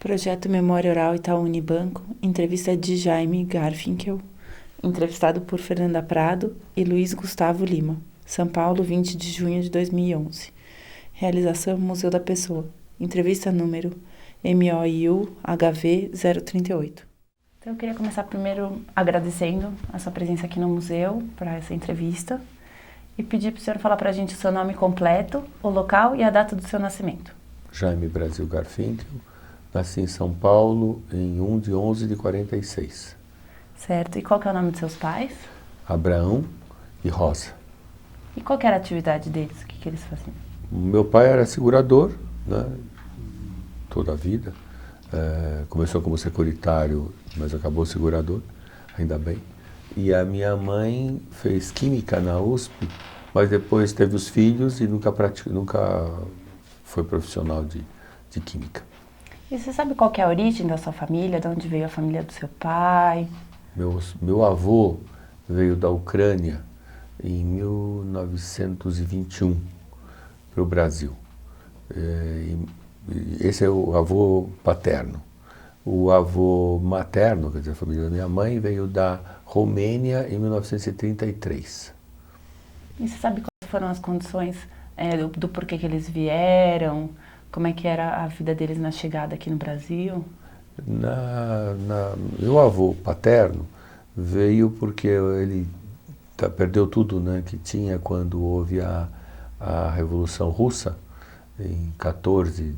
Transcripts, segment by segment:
Projeto Memória Oral Itaú Unibanco, entrevista de Jaime Garfinkel, entrevistado por Fernanda Prado e Luiz Gustavo Lima, São Paulo, 20 de junho de 2011. Realização Museu da Pessoa, entrevista número MOIU-HV 038. Então eu queria começar primeiro agradecendo a sua presença aqui no museu para essa entrevista e pedir para o senhor falar para a gente o seu nome completo, o local e a data do seu nascimento. Jaime Brasil Garfinkel, nasci em São Paulo em 1 de 11 de 46. Certo. E qual que é o nome dos seus pais? Abraão e Rosa. E qual que era a atividade deles? O que eles faziam? Meu pai era segurador, né, toda a vida. Começou como securitário, mas acabou segurador, ainda bem. E a minha mãe fez química na USP, mas depois teve os filhos e nunca foi profissional de química. E você sabe qual que é a origem da sua família? De onde veio a família do seu pai? Meu avô veio da Ucrânia em 1921 para o Brasil. Esse é o avô paterno. O avô materno, quer dizer, a família da minha mãe, veio da Romênia em 1933. E você sabe quais foram as condições do porquê que eles vieram? Como é que era a vida deles na chegada aqui no Brasil? Meu avô paterno veio porque ele perdeu tudo, né, que tinha quando houve a Revolução Russa, em 14,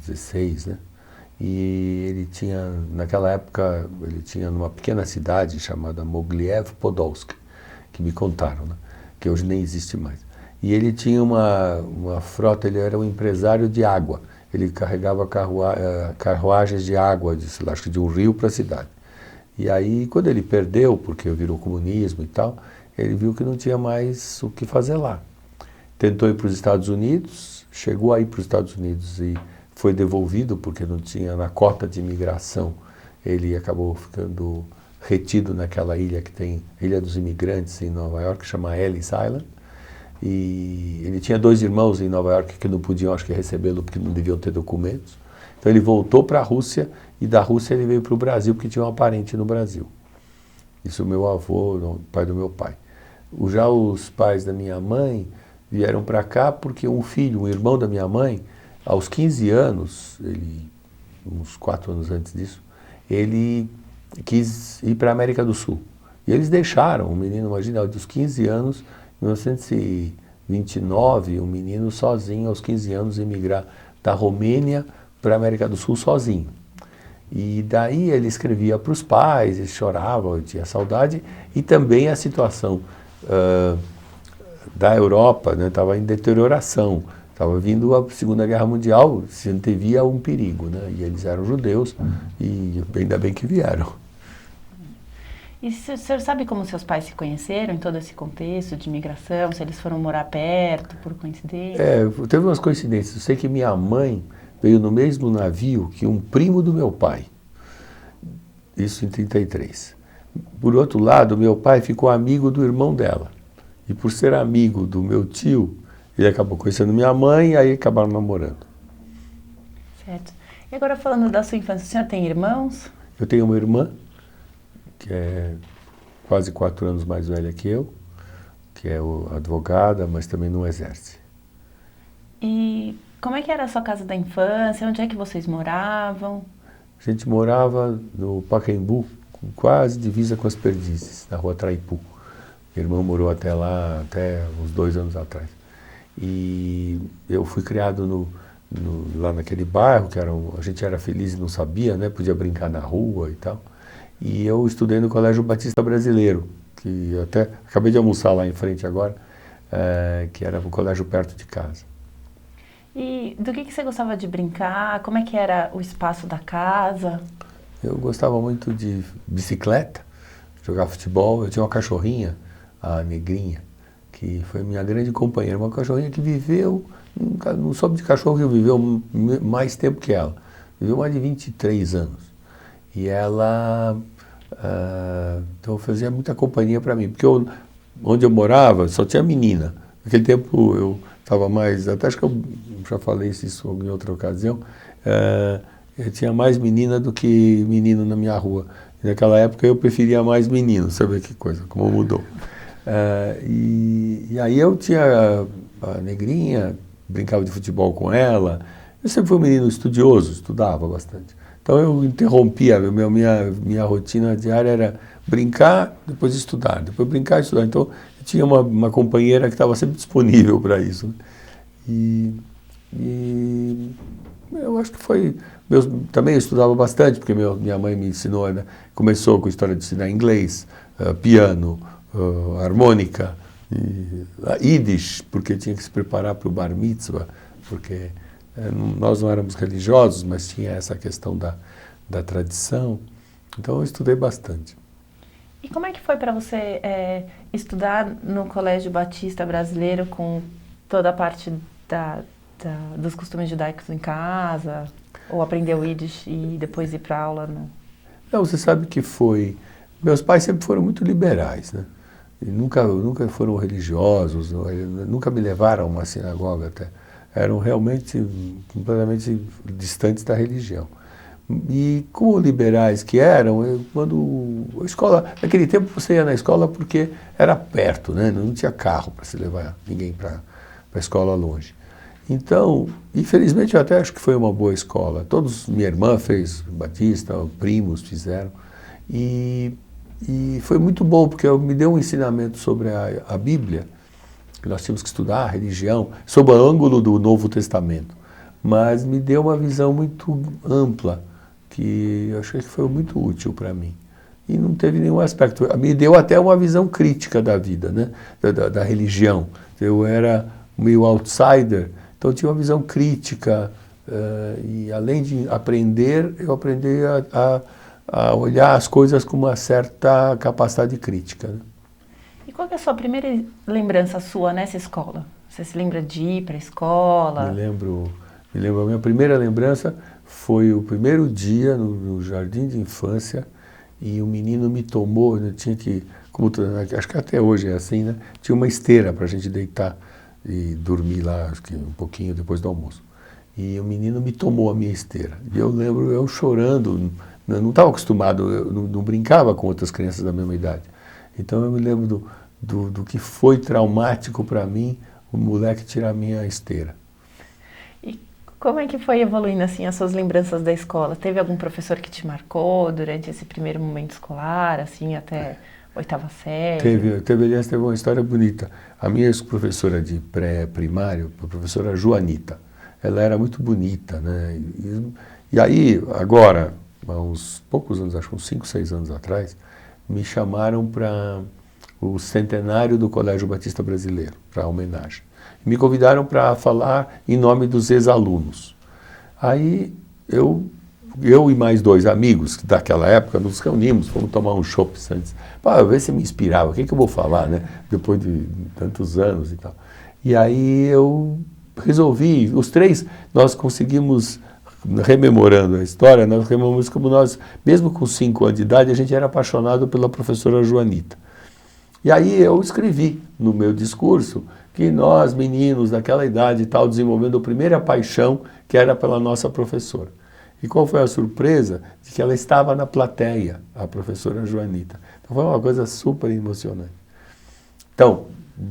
16, né? E ele tinha, naquela época, ele tinha numa pequena cidade chamada Mogliev Podolsk, que me contaram, né, que hoje nem existe mais. E ele tinha uma frota, ele era um empresário de água. Ele carregava carruagens de água, acho que de um rio para a cidade. E aí, quando ele perdeu, porque virou comunismo e tal, ele viu que não tinha mais o que fazer lá. Tentou ir para os Estados Unidos, chegou a ir para os Estados Unidos e foi devolvido porque não tinha na cota de imigração. Ele acabou ficando retido naquela ilha que tem, Ilha dos Imigrantes em Nova York, que chama Ellis Island. E ele tinha 2 irmãos em Nova York que não podiam, acho que, recebê-lo porque não deviam ter documentos. Então ele voltou para a Rússia e da Rússia ele veio para o Brasil porque tinha um parente no Brasil. Isso o meu avô, o pai do meu pai. Já os pais da minha mãe vieram para cá porque um irmão da minha mãe, aos 15 anos, uns 4 anos antes disso, ele quis ir para a América do Sul. E eles deixaram, um menino, imagina, dos 15 anos, em 1929, um menino sozinho, aos 15 anos, emigrar da Romênia para a América do Sul sozinho. E daí ele escrevia para os pais, ele chorava, tinha saudade, e também a situação da Europa estava em deterioração, estava vindo a Segunda Guerra Mundial, se antevia um perigo, né? E eles eram judeus, e ainda bem que vieram. E o senhor sabe como seus pais se conheceram em todo esse contexto de imigração? Se eles foram morar perto, por coincidência? Teve umas coincidências. Eu sei que minha mãe veio no mesmo navio que um primo do meu pai. Isso em 33. Por outro lado, meu pai ficou amigo do irmão dela. E por ser amigo do meu tio, ele acabou conhecendo minha mãe e aí acabaram namorando. Certo. E agora falando da sua infância, o senhor tem irmãos? Eu tenho uma irmã, que é quase 4 anos mais velha que eu, que é advogada, mas também não exerce. E como é que era a sua casa da infância? Onde é que vocês moravam? A gente morava no Pacaembu, quase divisa com as Perdizes, na rua Traipu. Meu irmão morou até lá, até uns 2 anos atrás. E eu fui criado lá naquele bairro, a gente era feliz e não sabia, né? Podia brincar na rua e tal. E eu estudei no Colégio Batista Brasileiro, que até acabei de almoçar lá em frente agora, que era um colégio perto de casa. E do que você gostava de brincar? Como é que era o espaço da casa? Eu gostava muito de bicicleta, jogar futebol. Eu tinha uma cachorrinha, a Negrinha, que foi minha grande companheira. Uma cachorrinha que viveu, não soube de cachorro que viveu mais tempo que ela. Viveu mais de 23 anos. E ela então fazia muita companhia para mim, porque onde eu morava só tinha menina. Naquele tempo eu estava mais, até acho que eu já falei isso em outra ocasião, Eu tinha mais menina do que menino na minha rua. E naquela época eu preferia mais menino, sabe que coisa, como mudou. E aí eu tinha a negrinha, brincava de futebol com ela. Eu sempre fui um menino estudioso, estudava bastante. Então eu interrompia, minha rotina diária era brincar, depois estudar, depois brincar e estudar. Então eu tinha uma companheira que estava sempre disponível para isso. E eu acho que foi... também eu estudava bastante, porque minha mãe me ensinou, né? Começou com a história de ensinar inglês, piano, harmônica, Yiddish, porque tinha que se preparar para o bar mitzvah, porque nós não éramos religiosos, mas tinha essa questão da tradição. Então eu estudei bastante. E como é que foi para você estudar no Colégio Batista Brasileiro com toda a parte dos costumes judaicos em casa? Ou aprender o Yiddish e depois ir para aula? Não, você sabe que foi... Meus pais sempre foram muito liberais, né? E nunca foram religiosos, nunca me levaram a uma sinagoga até. Eram realmente completamente distantes da religião. E como liberais que eram, quando a escola... Naquele tempo você ia na escola porque era perto, né? Não tinha carro para se levar ninguém para a escola longe. Então, infelizmente eu até acho que foi uma boa escola. Minha irmã fez Batista, primos fizeram. E foi muito bom, porque me deu um ensinamento sobre a Bíblia, que nós tínhamos que estudar a religião, sob o ângulo do Novo Testamento. Mas me deu uma visão muito ampla, que eu achei que foi muito útil para mim. E não teve nenhum aspecto. Me deu até uma visão crítica da vida, né? Da religião. Eu era meio outsider, então eu tinha uma visão crítica. E além de aprender, eu aprendi a olhar as coisas com uma certa capacidade crítica. Né? E qual que é a sua primeira lembrança sua nessa escola? Você se lembra de ir para a escola? Me lembro. A minha primeira lembrança foi o primeiro dia no jardim de infância e o menino me tomou, eu tinha que, acho que até hoje é assim, né? Tinha uma esteira para a gente deitar e dormir lá, acho que um pouquinho depois do almoço. E o menino me tomou a minha esteira. E eu lembro eu chorando, eu não estava acostumado, eu não brincava com outras crianças da mesma idade. Então eu me lembro do que foi traumático para mim o moleque tirar a minha esteira. Como é que foi evoluindo assim as suas lembranças da escola? Teve algum professor que te marcou durante esse primeiro momento escolar, assim, até oitava série? Teve uma história bonita. A minha professora de pré-primário, a professora Joanita, ela era muito bonita, né? E aí, agora, há uns poucos anos, acho que uns 5, 6 anos atrás, me chamaram para o centenário do Colégio Batista Brasileiro, para homenagem. Me convidaram para falar em nome dos ex-alunos. Aí eu e mais 2 amigos daquela época nos reunimos, fomos tomar um chopp antes, para ver se me inspirava, o que eu vou falar, né? Depois de tantos anos e tal. E aí eu resolvi, os 3, nós conseguimos, rememorando a história, nós rememoramos como nós, mesmo com 5 anos de idade, a gente era apaixonado pela professora Joanita. E aí eu escrevi no meu discurso que nós, meninos daquela idade e tal, desenvolvendo a primeira paixão que era pela nossa professora. E qual foi a surpresa? De que ela estava na plateia, a professora Joanita. Então foi uma coisa super emocionante. Então,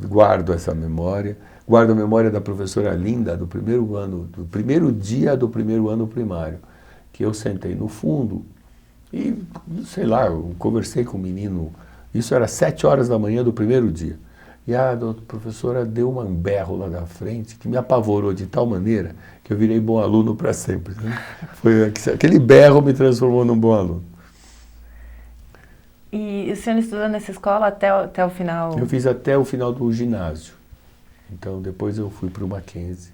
guardo essa memória, guardo a memória da professora Linda do primeiro ano, do primeiro dia do primeiro ano primário, que eu sentei no fundo e, sei lá, eu conversei com o menino, isso era 7 horas da manhã do primeiro dia. E a professora deu um berro lá na frente que me apavorou de tal maneira que eu virei bom aluno para sempre. Né? Aquele berro me transformou num bom aluno. E o senhor estudou nessa escola até o final? Eu fiz até o final do ginásio. Então depois eu fui para o Mackenzie,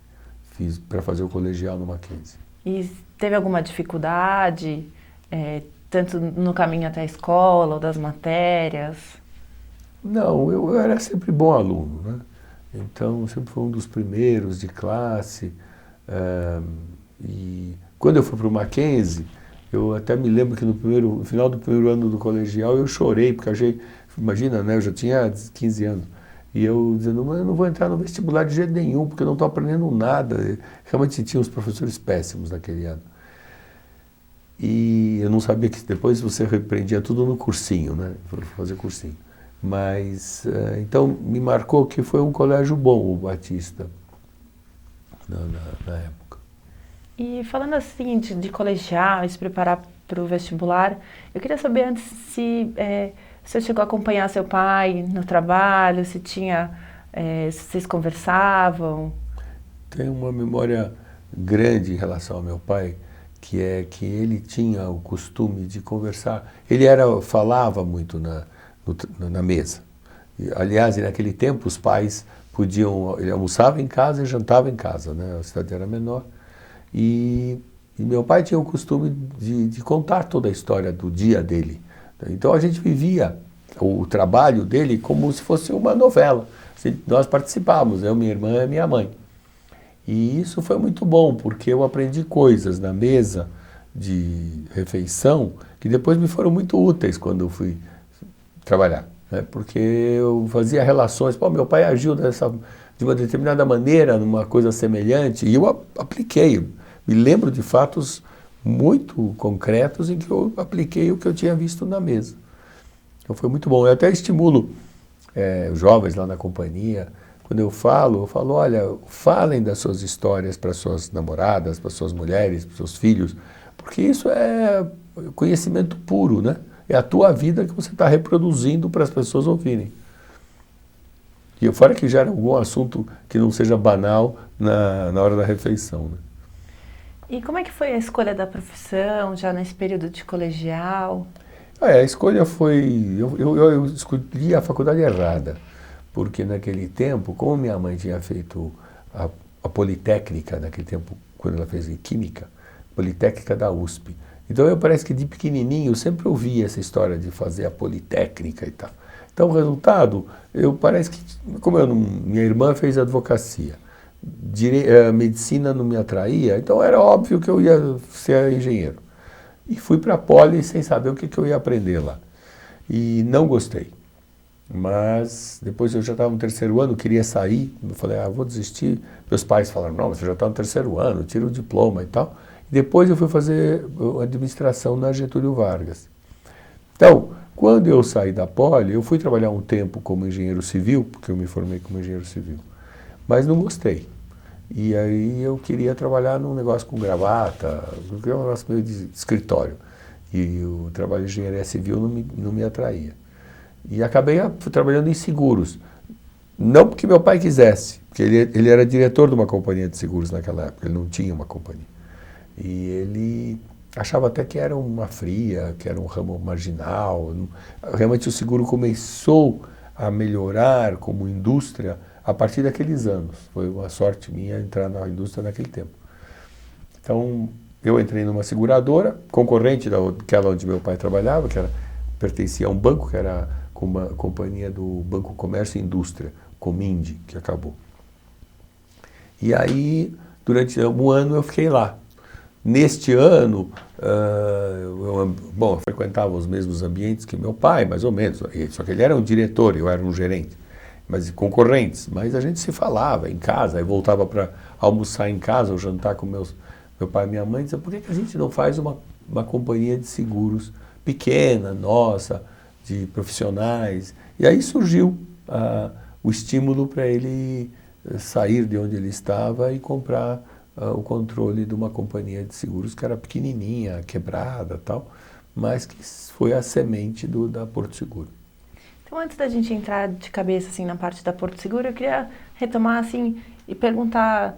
fiz para fazer o colegial no Mackenzie. E teve alguma dificuldade, tanto no caminho até a escola ou das matérias? Não, eu era sempre bom aluno, né? Então sempre fui um dos primeiros de classe. E quando eu fui para o Mackenzie, eu até me lembro que no final do primeiro ano do colegial eu chorei, porque achei, imagina, né? Eu já tinha 15 anos. E eu dizendo, mas eu não vou entrar no vestibular de jeito nenhum, porque eu não estou aprendendo nada. Realmente tinha uns professores péssimos naquele ano. E eu não sabia que depois você repreendia tudo no cursinho, né? Fazer cursinho. Mas, então, me marcou que foi um colégio bom, o Batista, na época. E falando assim de colegial, se preparar para o vestibular, eu queria saber antes se você chegou a acompanhar seu pai no trabalho, se se vocês conversavam. Tenho uma memória grande em relação ao meu pai, que é que ele tinha o costume de conversar. Ele falava muito na mesa. Aliás, naquele tempo os pais ele almoçava em casa e jantava em casa, né? A cidade era menor. E meu pai tinha o costume de contar toda a história do dia dele. Então a gente vivia o trabalho dele como se fosse uma novela. Nós participávamos, eu, minha irmã e minha mãe. E isso foi muito bom, porque eu aprendi coisas na mesa de refeição que depois me foram muito úteis quando eu fui trabalhar, né? Porque eu fazia relações, meu pai agiu de uma determinada maneira, numa coisa semelhante, e eu apliquei. Me lembro de fatos muito concretos em que eu apliquei o que eu tinha visto na mesa. Então foi muito bom. Eu até estimulo os jovens lá na companhia. Quando eu falo, olha, falem das suas histórias para suas namoradas, para suas mulheres, para seus filhos, porque isso é conhecimento puro, né? É a tua vida que você está reproduzindo para as pessoas ouvirem. E fora que gera algum assunto que não seja banal na hora da refeição, né? E como é que foi a escolha da profissão, já nesse período de colegial? A escolha foi... Eu escolhi a faculdade errada, porque naquele tempo, como minha mãe tinha feito a Politécnica, naquele tempo, quando ela fez em Química, Politécnica da USP. Então eu parece que de pequenininho eu sempre ouvi essa história de fazer a Politécnica e tal. Então o resultado, parece que, minha irmã fez advocacia, medicina não me atraía, então era óbvio que eu ia ser engenheiro. E fui para a Poli sem saber o que eu ia aprender lá. E não gostei. Mas depois eu já estava no terceiro ano, queria sair, eu falei, vou desistir. Meus pais falaram, não, você já está no terceiro ano, tira o diploma e tal. E depois eu fui fazer administração na Getúlio Vargas. Então, quando eu saí da Poli, eu fui trabalhar um tempo como engenheiro civil, porque eu me formei como engenheiro civil, mas não gostei. E aí eu queria trabalhar num negócio com gravata, porque é um negócio meio de escritório. E o trabalho de engenharia civil não me atraía. E acabei trabalhando em seguros. Não porque meu pai quisesse, porque ele era diretor de uma companhia de seguros naquela época, ele não tinha uma companhia. E ele achava até que era uma fria, que era um ramo marginal. Realmente o seguro começou a melhorar como indústria a partir daqueles anos. Foi uma sorte minha entrar na indústria naquele tempo. Então, eu entrei numa seguradora, concorrente daquela onde meu pai trabalhava, pertencia a um banco, que era uma companhia do Banco Comércio e Indústria, Comindi, que acabou. E aí, durante um ano eu fiquei lá. Neste ano, eu frequentava os mesmos ambientes que meu pai, mais ou menos, só que ele era um diretor, eu era um gerente, mas concorrentes, mas a gente se falava em casa, aí voltava para almoçar em casa, ou jantar com meu pai e minha mãe, dizia, por que a gente não faz uma companhia de seguros pequena, nossa, de profissionais? E aí surgiu o estímulo para ele sair de onde ele estava e comprar o controle de uma companhia de seguros que era pequenininha, quebrada tal, mas que foi a semente da Porto Seguro. Então, antes da gente entrar de cabeça assim, na parte da Porto Seguro, eu queria retomar assim, e perguntar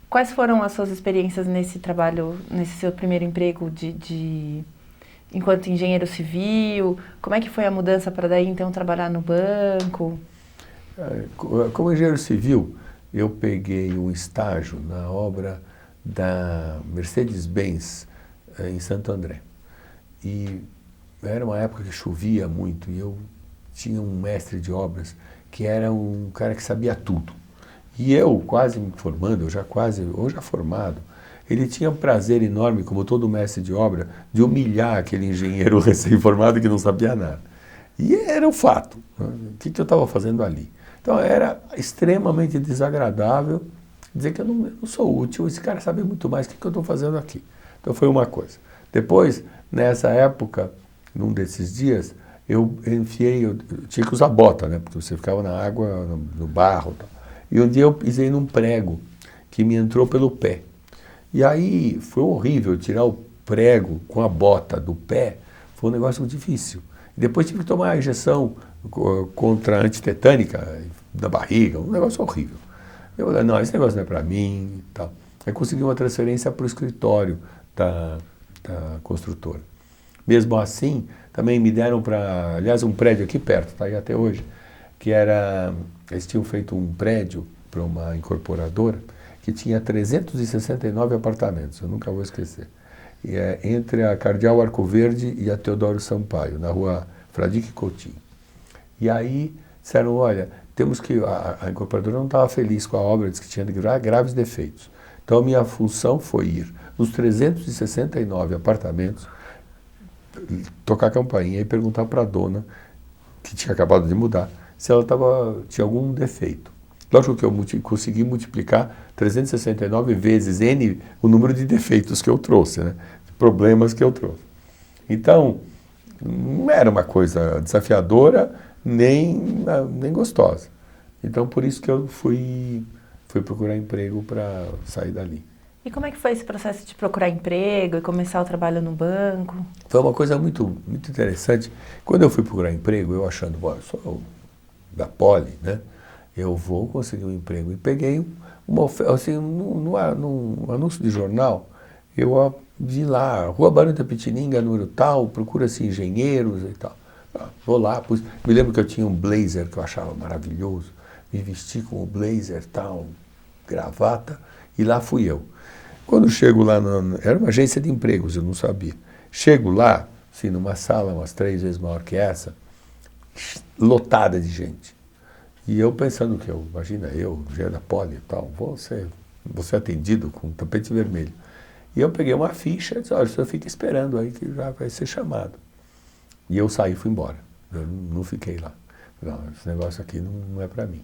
quais foram as suas experiências nesse trabalho, nesse seu primeiro emprego enquanto engenheiro civil? Como é que foi a mudança para daí então trabalhar no banco? Como engenheiro civil, eu peguei um estágio na obra da Mercedes-Benz em Santo André. E era uma época que chovia muito e eu tinha um mestre de obras que era um cara que sabia tudo. E eu, quase me formando, ou já formado, ele tinha um prazer enorme, como todo mestre de obra, de humilhar aquele engenheiro recém-formado que não sabia nada. E era um fato, né? O que eu estava fazendo ali? Então era extremamente desagradável dizer que eu não sou útil, esse cara sabe muito mais, o que eu estou fazendo aqui? Então Então foi uma coisa. Depois, nessa época, num desses dias, eu tinha que usar bota, né? Porque você ficava na água, no barro e tal. E um dia eu pisei num prego que me entrou pelo pé. E aí foi horrível tirar o prego com a bota do pé, foi um negócio muito difícil. E depois tive que tomar a injeção contra a antitetânica da barriga, um negócio horrível. Eu falei, não, esse negócio não é para mim e tal. Aí consegui uma transferência para o escritório da construtora. Mesmo assim, também me deram para, aliás, um prédio aqui perto, está aí até hoje, que era, eles tinham feito um prédio para uma incorporadora que tinha 369 apartamentos, eu nunca vou esquecer. E é entre a Cardeal Arco Verde e a Teodoro Sampaio, na rua Fradique Coutinho. E aí disseram, olha, temos que, a incorporadora não estava feliz com a obra, disse que tinha graves defeitos. Então a minha função foi ir nos 369 apartamentos, tocar a campainha e perguntar para a dona, que tinha acabado de mudar, se ela tinha algum defeito. Lógico que eu consegui multiplicar 369 vezes N o número de defeitos que eu trouxe, né? Problemas que eu trouxe. Então, não era uma coisa desafiadora, nem gostosa. Então, por isso que eu fui procurar emprego para sair dali. E como é que foi esse processo de procurar emprego e começar o trabalho no banco? Foi uma coisa muito, muito interessante. Quando eu fui procurar emprego, eu achando, bom, eu sou da Poli, né? Eu vou conseguir um emprego. E peguei uma oferta, assim, num anúncio de jornal, eu vi lá, Rua Barão de Itapetininga, número tal, procura-se engenheiros e tal. Vou lá, me lembro que eu tinha um blazer que eu achava maravilhoso, me vesti com o blazer tal, gravata, e lá fui eu. Quando chego lá, era uma agência de empregos, eu não sabia. Chego lá, assim, numa sala umas 3 vezes maior que essa, lotada de gente. E eu pensando que imagina eu, já da Poli e tal, vou ser atendido com um tapete vermelho. E eu peguei uma ficha e disse, olha, o senhor fica esperando aí que já vai ser chamado. E eu saí e fui embora. Eu não fiquei lá. Não, esse negócio aqui não é para mim.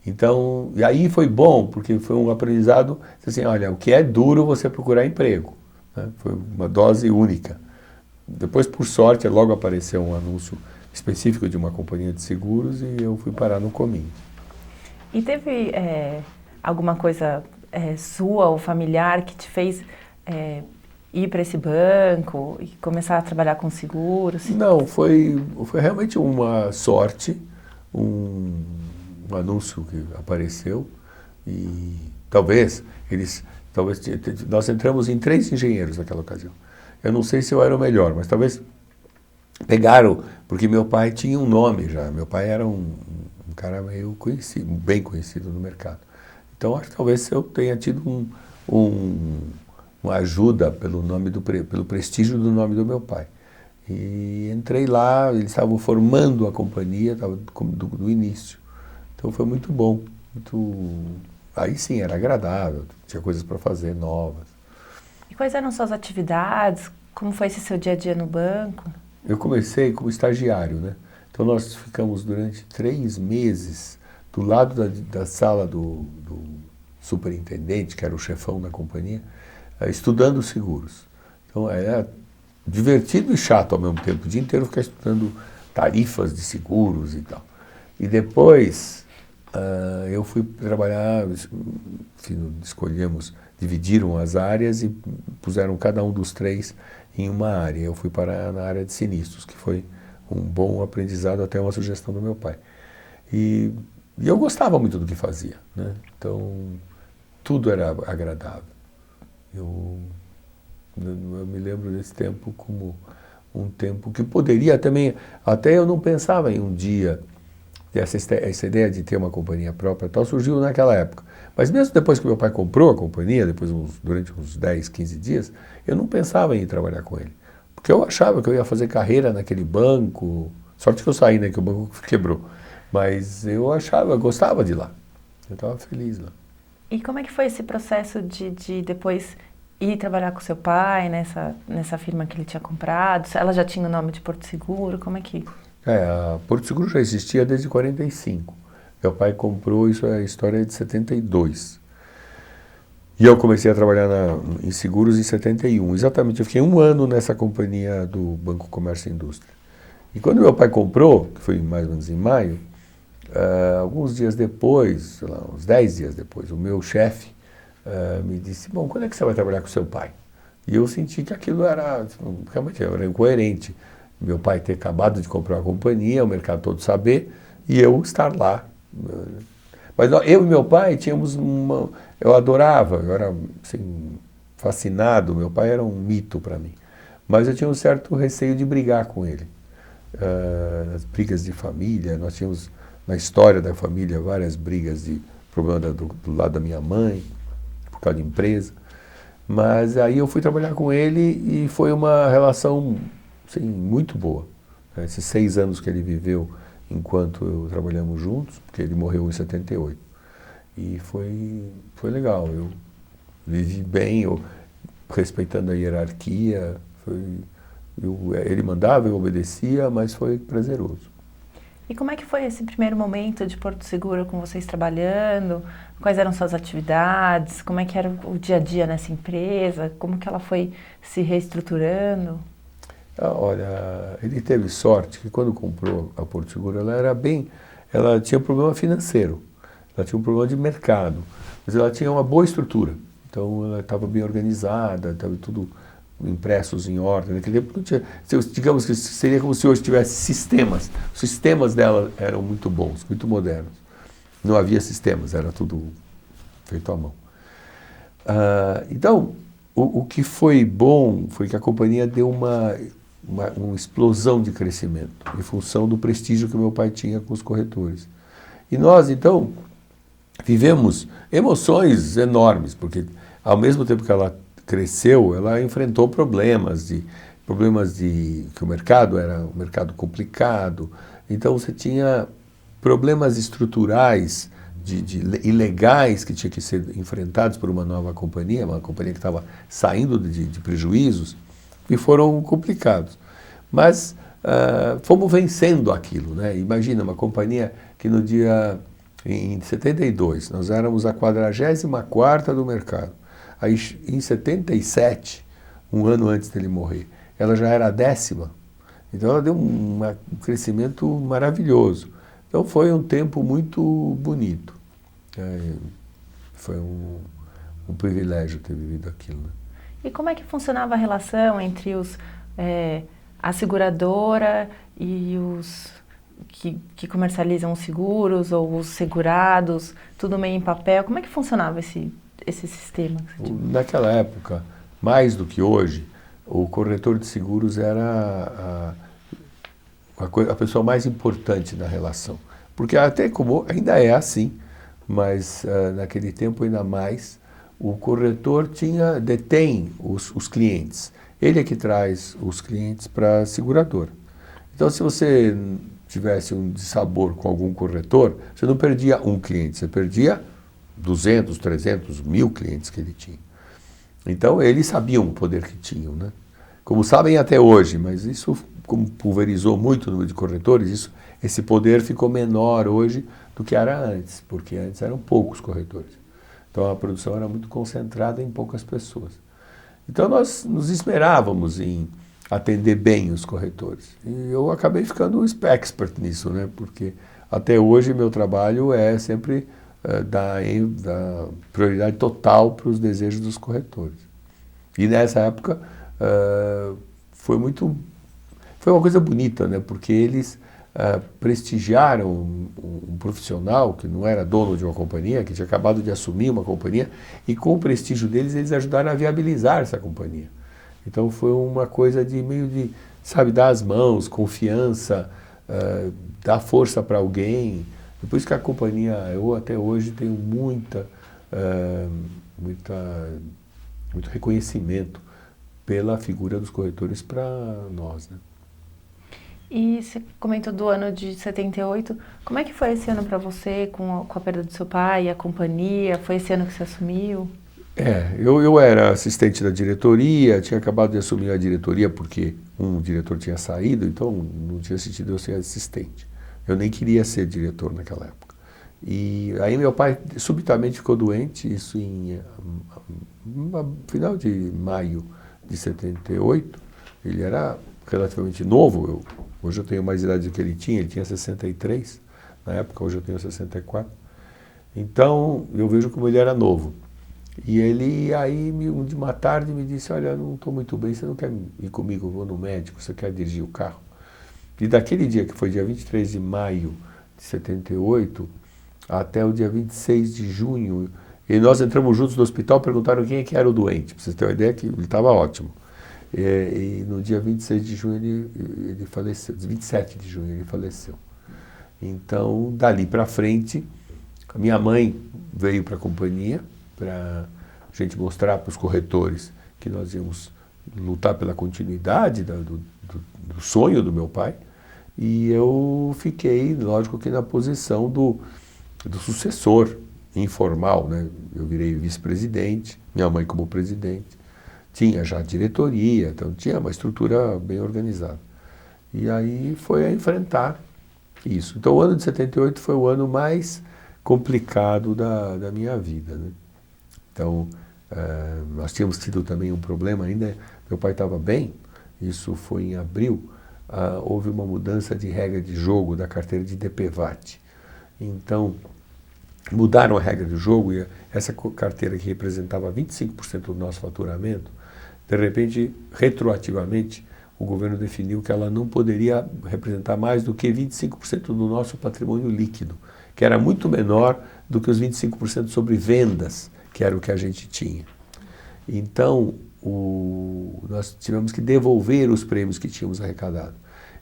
Então, e aí foi bom, porque foi um aprendizado, assim, olha, o que é duro você procurar emprego. Né? Foi uma dose única. Depois, por sorte, logo apareceu um anúncio específico de uma companhia de seguros e eu fui parar no Comin. E teve alguma coisa sua ou familiar que te fez ir para esse banco e começar a trabalhar com seguros? Não, foi realmente uma sorte, um anúncio que apareceu e talvez nós entramos em 3 engenheiros naquela ocasião. Eu não sei se eu era o melhor, mas talvez pegaram, porque meu pai tinha um nome já, meu pai era um cara meio conhecido, bem conhecido no mercado. Então acho que talvez eu tenha tido uma ajuda pelo prestígio do nome do meu pai. E entrei lá, eles estavam formando a companhia, estava do início. Então foi muito bom, aí sim, era agradável, tinha coisas para fazer novas. E quais eram suas atividades? Como foi esse seu dia a dia no banco? Eu comecei como estagiário, né? Então nós ficamos durante 3 meses do lado da sala do superintendente, que era o chefão da companhia, estudando seguros. Então era divertido e chato ao mesmo tempo, o dia inteiro ficar estudando tarifas de seguros e tal. E depois eu fui trabalhar, dividiram as áreas e puseram cada um dos 3 em uma área. Eu fui parar na área de sinistros, que foi um bom aprendizado, até uma sugestão do meu pai. E eu gostava muito do que fazia, né? Então, tudo era agradável. Eu me lembro desse tempo como um tempo que poderia também, até eu não pensava em um dia, essa ideia de ter uma companhia própria tal, surgiu naquela época. Mas mesmo depois que meu pai comprou a companhia, durante uns 10, 15 dias, eu não pensava em ir trabalhar com ele. Porque eu achava que eu ia fazer carreira naquele banco, sorte que eu saí, né, que o banco quebrou. Mas eu gostava de ir lá. Eu estava feliz lá. E como é que foi esse processo de depois ir trabalhar com seu pai nessa firma que ele tinha comprado? Ela já tinha o nome de Porto Seguro? Como é que... A Porto Seguro já existia desde 45. Meu pai comprou, isso é a história de 72. E eu comecei a trabalhar em seguros em 71. Exatamente, eu fiquei 1 ano nessa companhia do Banco Comércio e Indústria. E quando meu pai comprou, que foi mais ou menos em maio, alguns dias depois, sei lá, uns 10 dias depois, o meu chefe me disse, bom, quando é que você vai trabalhar com seu pai? E eu senti que aquilo era, realmente era incoerente. Meu pai ter acabado de comprar a companhia, o mercado todo saber, e eu estar lá. Mas eu e meu pai tínhamos uma... Eu adorava, eu era assim, fascinado, meu pai era um mito para mim. Mas eu tinha um certo receio de brigar com ele. As brigas de família, nós tínhamos na história da família várias brigas de problema do lado da minha mãe, por causa de empresa. Mas aí eu fui trabalhar com ele e foi uma relação assim, muito boa. Esses 6 anos que ele viveu enquanto trabalhamos juntos, porque ele morreu em 78. E foi legal, eu vivi bem, eu, respeitando a hierarquia, ele mandava, eu obedecia, mas foi prazeroso. E como é que foi esse primeiro momento de Porto Seguro com vocês trabalhando? Quais eram suas atividades? Como é que era o dia a dia nessa empresa? Como que ela foi se reestruturando? Olha, ele teve sorte que quando comprou a Porto Seguro, ela tinha um problema financeiro, ela tinha um problema de mercado, mas ela tinha uma boa estrutura. Então ela estava bem organizada, estava tudo impressos em ordem. Naquele tempo não tinha, digamos que seria como se hoje tivesse sistemas. Os sistemas dela eram muito bons, muito modernos. Não havia sistemas, era tudo feito à mão. Então, o que foi bom foi que a companhia deu uma explosão de crescimento, em função do prestígio que meu pai tinha com os corretores. E nós, então, vivemos emoções enormes, porque ao mesmo tempo que ela cresceu, ela enfrentou problemas que o mercado era um mercado complicado. Então você tinha problemas estruturais ilegais que tinham que ser enfrentados por uma nova companhia, uma companhia que estava saindo de prejuízos, e foram complicados. Mas fomos vencendo aquilo, né? Imagina uma companhia que em 72 nós éramos a 44ª do mercado. Aí, em 77, um ano antes dele morrer, ela já era a 10ª. Então, ela deu um crescimento maravilhoso. Então, foi um tempo muito bonito. Foi um privilégio ter vivido aquilo. Né? E como é que funcionava a relação entre a seguradora e os que comercializam os seguros ou os segurados, tudo meio em papel? Como é que funcionava esse sistema? Naquela época, mais do que hoje, o corretor de seguros era a pessoa mais importante na relação. Porque até como ainda é assim, mas naquele tempo ainda mais, o corretor detém os clientes. Ele é que traz os clientes para a seguradora. Então, se você tivesse um dissabor com algum corretor, você não perdia um cliente, você perdia 200, 300, 1000 clientes que ele tinha. Então, eles sabiam o poder que tinham, né? Como sabem até hoje, mas isso, como pulverizou muito o número de corretores, esse poder ficou menor hoje do que era antes, porque antes eram poucos corretores. Então, a produção era muito concentrada em poucas pessoas. Então, nós nos esmerávamos em atender bem os corretores. E eu acabei ficando um expert nisso, né? Porque até hoje meu trabalho é sempre dar prioridade total para os desejos dos corretores. E nessa época foi uma coisa bonita, né? Porque eles prestigiaram um profissional que não era dono de uma companhia, que tinha acabado de assumir uma companhia, e com o prestígio deles, eles ajudaram a viabilizar essa companhia. Então foi uma coisa sabe, dar as mãos, confiança, dar força para alguém. Por isso que a companhia, eu até hoje tenho muito reconhecimento pela figura dos corretores para nós, né? E você comentou do ano de 78, como é que foi esse ano para você, com a perda do seu pai, a companhia? Foi esse ano que você assumiu? Eu era assistente da diretoria, tinha acabado de assumir a diretoria porque um diretor tinha saído, então não tinha sentido eu ser assistente. Eu nem queria ser diretor naquela época. E aí meu pai subitamente ficou doente, isso em no final de maio de 78, ele era relativamente novo, hoje eu tenho mais idade do que ele tinha 63 na época, hoje eu tenho 64. Então, eu vejo como ele era novo. E ele aí, de uma tarde, me disse, olha, eu não estou muito bem, você não quer ir comigo, eu vou no médico, você quer dirigir o carro? E daquele dia, que foi dia 23 de maio de 78, até o dia 26 de junho, e nós entramos juntos no hospital, perguntaram quem é que era o doente, para vocês terem uma ideia que ele estava ótimo. E no dia 26 de junho ele faleceu, 27 de junho ele faleceu. Então, dali para frente, a minha mãe veio para a companhia, para a gente mostrar para os corretores que nós íamos lutar pela continuidade do sonho do meu pai. E eu fiquei, lógico que na posição do sucessor informal, né? Eu virei vice-presidente, minha mãe como presidente. Tinha já diretoria, então tinha uma estrutura bem organizada. E aí foi a enfrentar isso. Então o ano de 78 foi o ano mais complicado da minha vida, né? Então, nós tínhamos tido também um problema ainda, meu pai estava bem, isso foi em abril, houve uma mudança de regra de jogo da carteira de DPVAT. Então, mudaram a regra do jogo e essa carteira que representava 25% do nosso faturamento, de repente, retroativamente, o governo definiu que ela não poderia representar mais do que 25% do nosso patrimônio líquido, que era muito menor do que os 25% sobre vendas, que era o que a gente tinha. Então, nós tivemos que devolver os prêmios que tínhamos arrecadado.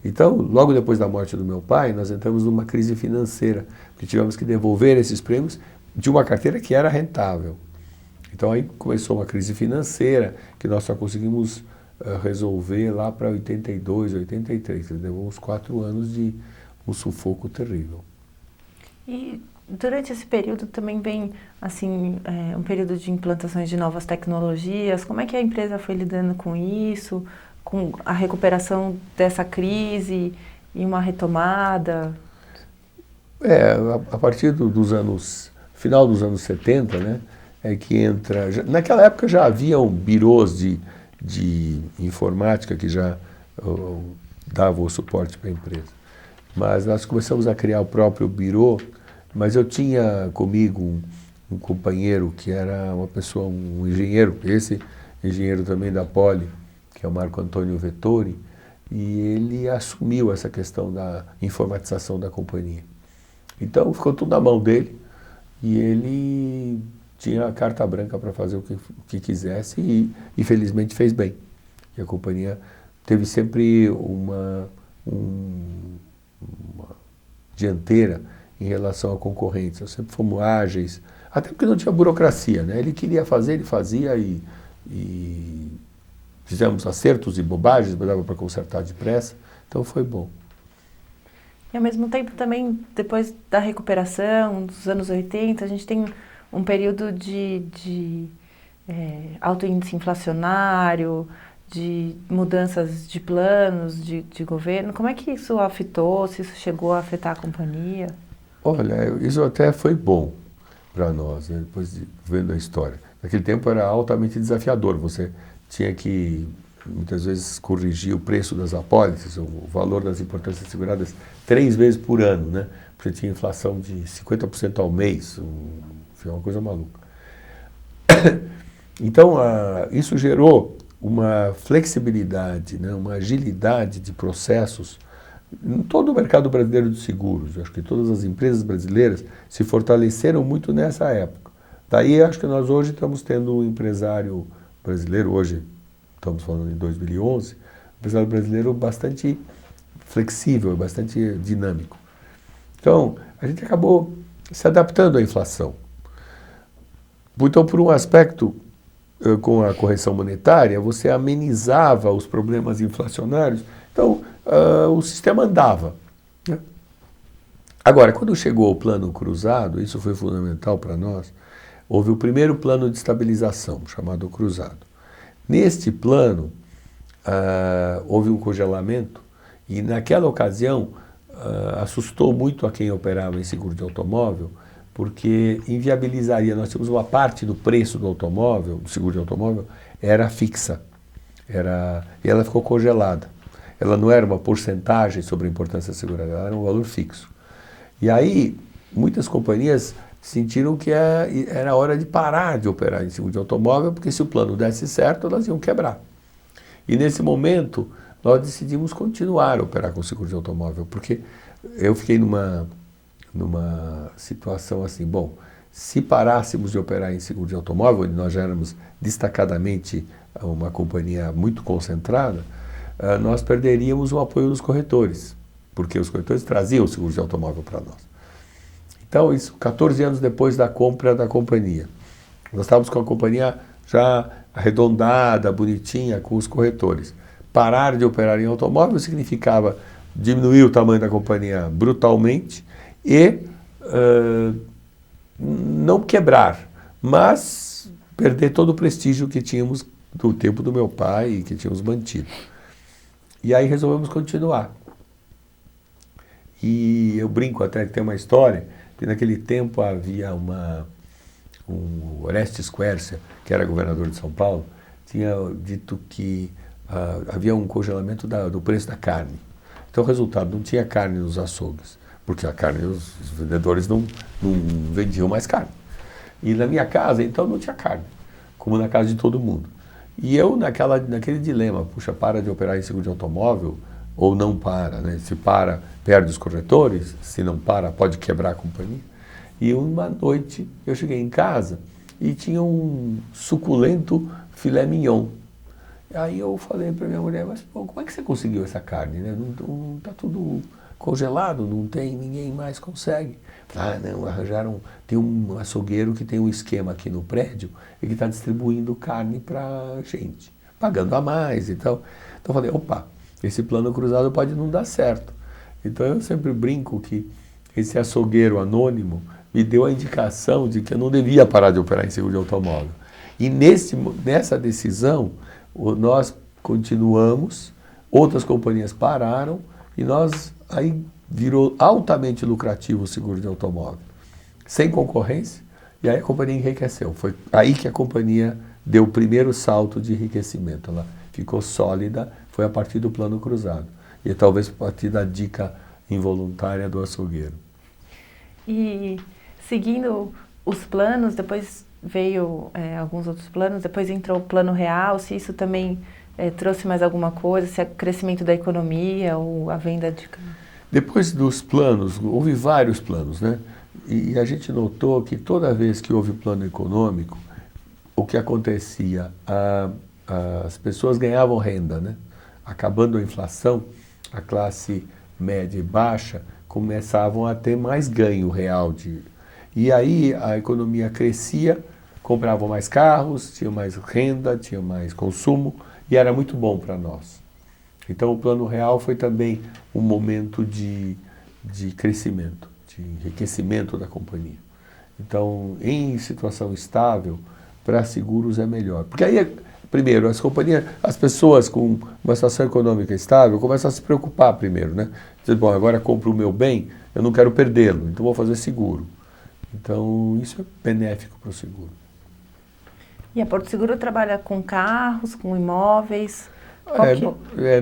Então, logo depois da morte do meu pai, nós entramos numa crise financeira, porque tivemos que devolver esses prêmios de uma carteira que era rentável. Então, aí começou uma crise financeira, que nós só conseguimos resolver lá para 82, 83. Levou uns 4 anos de um sufoco terrível. E durante esse período também vem assim, um período de implantações de novas tecnologias. Como é que a empresa foi lidando com isso, com a recuperação dessa crise e uma retomada? A partir final dos anos 70, né, é que entra... Naquela época já haviam birôs de informática que já davam o suporte para a empresa. Mas nós começamos a criar o próprio birô. Mas eu tinha comigo um companheiro que era uma pessoa, um engenheiro, esse engenheiro também da Poli, que é o Marco Antônio Vettori, e ele assumiu essa questão da informatização da companhia. Então ficou tudo na mão dele e ele tinha a carta branca para fazer o que quisesse e felizmente fez bem. E a companhia teve sempre uma dianteira em relação a concorrentes. Nós sempre fomos ágeis, até porque não tinha burocracia, né? Ele queria fazer, ele fazia e fizemos acertos e bobagens, mas dava para consertar depressa, então foi bom. E ao mesmo tempo também, depois da recuperação dos anos 80, a gente tem um período de alto índice inflacionário, de mudanças de planos de governo. Como é que isso afetou, se isso chegou a afetar a companhia? Olha, isso até foi bom para nós, né? Depois de vendo a história. Naquele tempo era altamente desafiador, você tinha que, muitas vezes, corrigir o preço das apólices, o valor das importâncias seguradas 3 vezes por ano, né? Porque tinha inflação de 50% ao mês, foi uma coisa maluca. Então, isso gerou uma flexibilidade, né? Uma agilidade de processos em todo o mercado brasileiro de seguros. Eu acho que todas as empresas brasileiras se fortaleceram muito nessa época. Daí acho que nós hoje estamos tendo um empresário brasileiro, hoje estamos falando em 2011, um empresário brasileiro bastante flexível, bastante dinâmico. Então, a gente acabou se adaptando à inflação. Então, por um aspecto, com a correção monetária, você amenizava os problemas inflacionários. Então, o sistema andava, né? Agora, quando chegou o plano cruzado, isso foi fundamental para nós, houve o primeiro plano de estabilização, chamado cruzado. Neste plano, houve um congelamento e naquela ocasião assustou muito a quem operava em seguro de automóvel, porque inviabilizaria. Nós tínhamos uma parte do preço do automóvel, do seguro de automóvel, era fixa. E ela ficou congelada. Ela não era uma porcentagem sobre a importância da seguradora, ela era um valor fixo. E aí, muitas companhias sentiram que era hora de parar de operar em seguro de automóvel, porque se o plano desse certo, elas iam quebrar. E nesse momento, nós decidimos continuar a operar com seguro de automóvel, porque eu fiquei numa situação assim, bom, se parássemos de operar em seguro de automóvel, onde nós já éramos destacadamente uma companhia muito concentrada, nós perderíamos o apoio dos corretores, porque os corretores traziam o seguro de automóvel para nós. Então, isso 14 anos depois da compra da companhia. Nós estávamos com a companhia já arredondada, bonitinha, com os corretores. Parar de operar em automóvel significava diminuir o tamanho da companhia brutalmente e não quebrar, mas perder todo o prestígio que tínhamos do tempo do meu pai e que tínhamos mantido. E aí resolvemos continuar. E eu brinco até que tem uma história, que naquele tempo havia o Orestes Quercia, que era governador de São Paulo, tinha dito que havia um congelamento do preço da carne. Então, o resultado, não tinha carne nos açougues, porque a carne, os vendedores não vendiam mais carne. E na minha casa, então, não tinha carne, como na casa de todo mundo. E eu, naquele dilema, puxa, para de operar em seguro de automóvel, ou não para, né? Se para, perde os corretores, se não para, pode quebrar a companhia. E uma noite eu cheguei em casa e tinha um suculento filé mignon. Aí eu falei para minha mulher, mas pô, como é que você conseguiu essa carne, né? Não tá tudo congelado, não tem, ninguém mais consegue. Ah, não, arranjaram, tem um açougueiro que tem um esquema aqui no prédio e que está distribuindo carne para gente, pagando a mais e tal. Então eu falei, opa, esse plano cruzado pode não dar certo. Então eu sempre brinco que esse açougueiro anônimo me deu a indicação de que eu não devia parar de operar em seguro de automóvel. E nessa decisão, nós continuamos, outras companhias pararam e aí virou altamente lucrativo o seguro de automóvel, sem concorrência, e aí a companhia enriqueceu. Foi aí que a companhia deu o primeiro salto de enriquecimento. Ela ficou sólida, foi a partir do plano cruzado. E talvez a partir da dica involuntária do açougueiro. E seguindo os planos, depois veio alguns outros planos, depois entrou o Plano Real, se isso também trouxe mais alguma coisa, se é crescimento da economia ou a venda de... Depois dos planos, houve vários planos, né? E a gente notou que toda vez que houve plano econômico, o que acontecia? As pessoas ganhavam renda, né? Acabando a inflação, a classe média e baixa começavam a ter mais ganho real. E aí a economia crescia, compravam mais carros, tinha mais renda, tinha mais consumo e era muito bom para nós. Então o Plano Real foi também um momento de crescimento, de enriquecimento da companhia. Então, em situação estável, para seguros é melhor. Porque aí, primeiro, as pessoas com uma situação econômica estável começam a se preocupar primeiro, né? Dizer, bom, agora compro o meu bem, eu não quero perdê-lo, então vou fazer seguro. Então, isso é benéfico para o seguro. E a Porto Seguro trabalha com carros, com imóveis?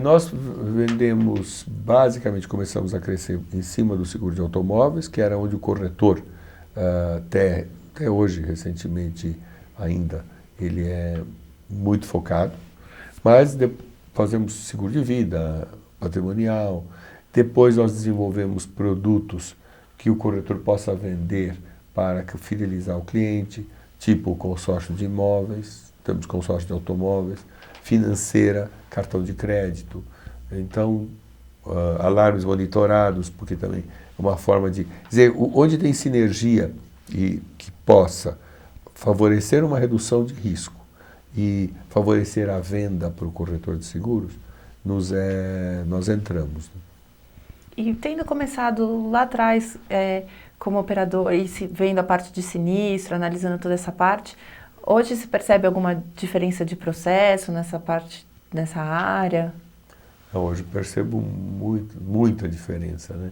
Nós vendemos, basicamente, começamos a crescer em cima do seguro de automóveis, que era onde o corretor, até hoje, recentemente ainda, ele é muito focado, mas fazemos seguro de vida, patrimonial, depois nós desenvolvemos produtos que o corretor possa vender para fidelizar o cliente, tipo consórcio de imóveis, temos consórcio de automóveis, financeira, cartão de crédito, então alarmes monitorados, porque também é uma forma de dizer, onde tem sinergia e que possa favorecer uma redução de risco e favorecer a venda para o corretor de seguros, nós entramos. E tendo começado lá atrás como operador e vendo a parte de sinistro, analisando toda essa parte, hoje se percebe alguma diferença de processo nessa área? Hoje percebo muita diferença, né?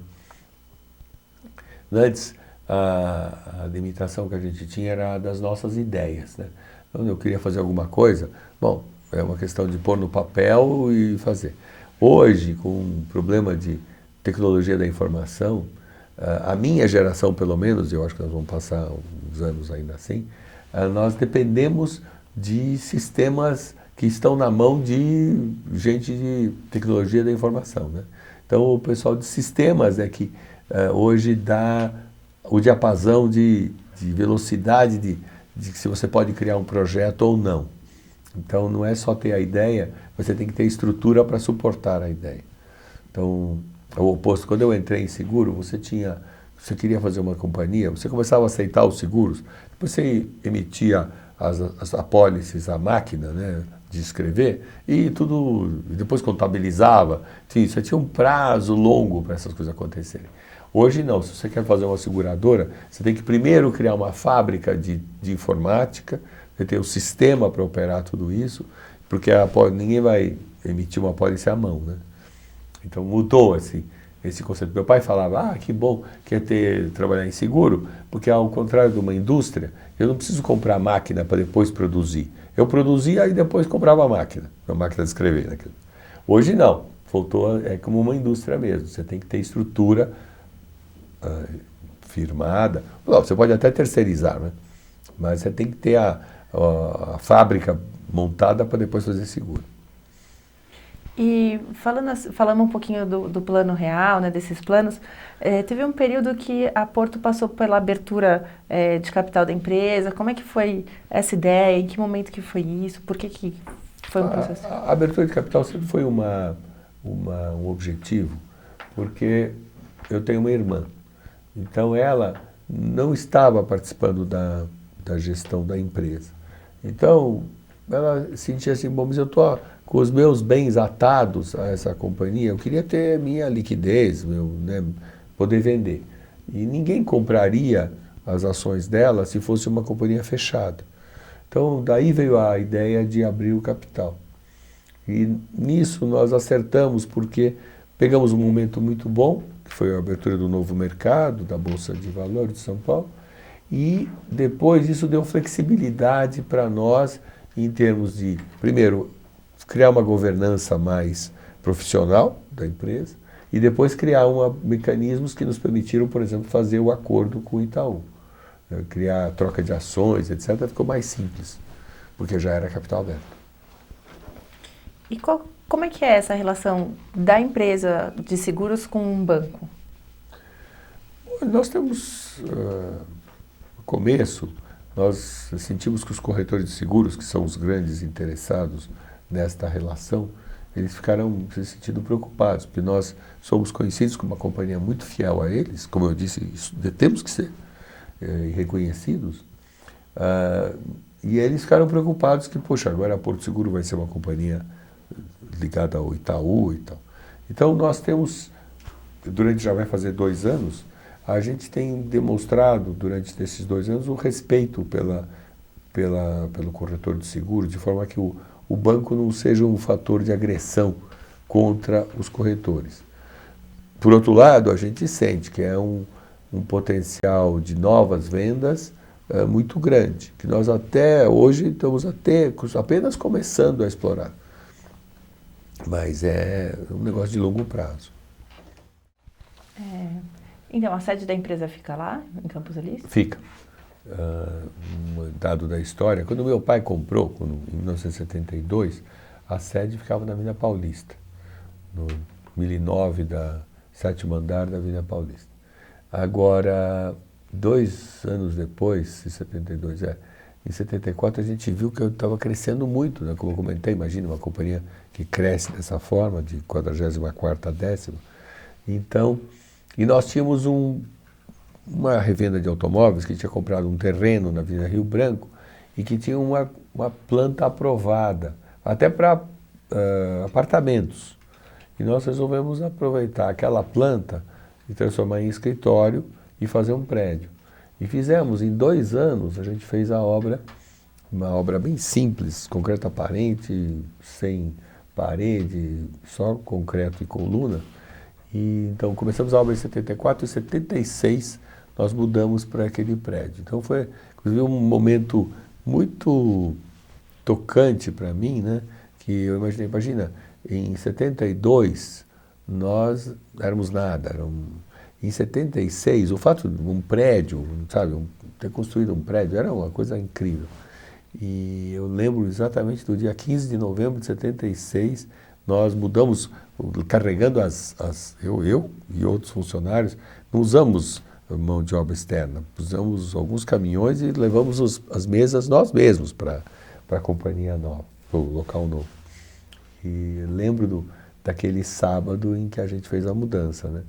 Antes, a limitação que a gente tinha era das nossas ideias, né? Então, eu queria fazer alguma coisa, bom, é uma questão de pôr no papel e fazer. Hoje, com o problema de tecnologia da informação, a minha geração, pelo menos, eu acho que nós vamos passar uns anos ainda assim, nós dependemos de sistemas que estão na mão de gente de tecnologia da informação, né? Então, o pessoal de sistemas é que hoje dá o diapasão de velocidade de se você pode criar um projeto ou não. Então, não é só ter a ideia, você tem que ter estrutura para suportar a ideia. Então, é o oposto. Quando eu entrei em seguro, você queria fazer uma companhia, você começava a aceitar os seguros, depois você emitia as apólices à máquina, né, de escrever, e tudo, depois contabilizava. Enfim, você tinha um prazo longo para essas coisas acontecerem. Hoje não, se você quer fazer uma seguradora, você tem que primeiro criar uma fábrica de informática, você tem o sistema para operar tudo isso, porque ninguém vai emitir uma apólice à mão, né? Então mudou esse conceito. Meu pai falava, que bom que é trabalhar em seguro, porque ao contrário de uma indústria, eu não preciso comprar máquina para depois produzir. Eu produzia e depois comprava a máquina de escrever. Né? Hoje não, é como uma indústria mesmo, você tem que ter estrutura firmada. Não, você pode até terceirizar, né? Mas você tem que ter a fábrica montada para depois fazer seguro. E falando um pouquinho do plano real, né, desses planos, teve um período que a Porto passou pela abertura de capital da empresa. Como é que foi essa ideia? Em que momento que foi isso? Por que foi um processo? A abertura de capital sempre foi um objetivo, porque eu tenho uma irmã. Então ela não estava participando da gestão da empresa. Então ela sentia assim, bom, mas eu estou com os meus bens atados a essa companhia, eu queria ter minha liquidez, né, poder vender. E ninguém compraria as ações dela se fosse uma companhia fechada. Então daí veio a ideia de abrir o capital. E nisso nós acertamos porque pegamos um momento muito bom, que foi a abertura do novo mercado, da Bolsa de Valores de São Paulo, e depois isso deu flexibilidade para nós em termos de, primeiro, criar uma governança mais profissional da empresa e depois criar mecanismos que nos permitiram, por exemplo, fazer o acordo com o Itaú. Criar troca de ações, etc., ficou mais simples, porque já era capital aberto. E como é que é essa relação da empresa de seguros com um banco? Nós temos, no começo, nós sentimos que os corretores de seguros, que são os grandes interessados nesta relação, eles ficaram se sentindo preocupados, porque nós somos conhecidos como uma companhia muito fiel a eles, como eu disse, temos que ser reconhecidos, e eles ficaram preocupados que, poxa, agora a Porto Seguro vai ser uma companhia ligada ao Itaú e tal. Então nós temos, já vai fazer 2 anos, a gente tem demonstrado durante esses 2 anos o respeito pelo corretor de seguro, de forma que o banco não seja um fator de agressão contra os corretores. Por outro lado, a gente sente que é um potencial de novas vendas muito grande, que nós até hoje estamos apenas começando a explorar. Mas é um negócio de longo prazo. Então, a sede da empresa fica lá, em Campos Elíseos? Fica. Um dado da história, quando meu pai comprou, em 1972, a sede ficava na Avenida Paulista, no 1009 da 7º andar da Avenida Paulista. Agora, 2 anos depois, em 72, em 74 a gente viu que eu estava crescendo muito, né? Como eu comentei, imagina uma companhia que cresce dessa forma, de 44ª a 10ª. Então, e nós tínhamos uma revenda de automóveis que tinha comprado um terreno na Avenida Rio Branco e que tinha uma planta aprovada, até para apartamentos. E nós resolvemos aproveitar aquela planta e transformar em escritório e fazer um prédio. E fizemos, em 2 anos, a gente fez uma obra bem simples, concreto aparente, sem parede, só concreto e coluna. E, então começamos a obra em 74 e em 76 nós mudamos para aquele prédio. Então foi, inclusive, um momento muito tocante para mim, né? Que eu imagina, em 72 nós éramos nada. Em 76, o fato de um prédio, sabe, ter construído um prédio era uma coisa incrível. E eu lembro exatamente do dia 15 de novembro de 76, nós mudamos, carregando eu e outros funcionários, não usamos mão de obra externa, usamos alguns caminhões e levamos as mesas nós mesmos para a companhia nova, para o local novo. E lembro daquele sábado em que a gente fez a mudança, né?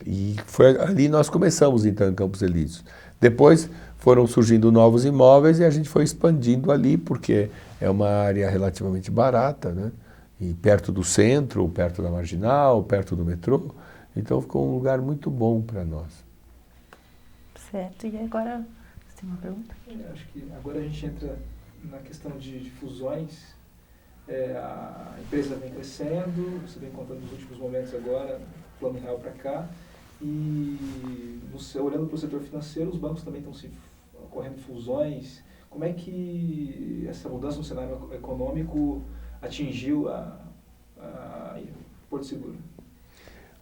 E foi ali nós começamos então em Campos Elíseos. Depois foram surgindo novos imóveis e a gente foi expandindo ali, porque é uma área relativamente barata, né? E perto do centro, perto da Marginal, perto do metrô. Então ficou um lugar muito bom para nós. Certo, e agora você tem uma pergunta? Acho que agora a gente entra na questão de fusões. A empresa vem crescendo, você vem contando nos últimos momentos agora, Plano Real para cá, e olhando para o setor financeiro, os bancos também estão ocorrendo fusões. Como é que essa mudança no cenário econômico atingiu a Porto Seguro?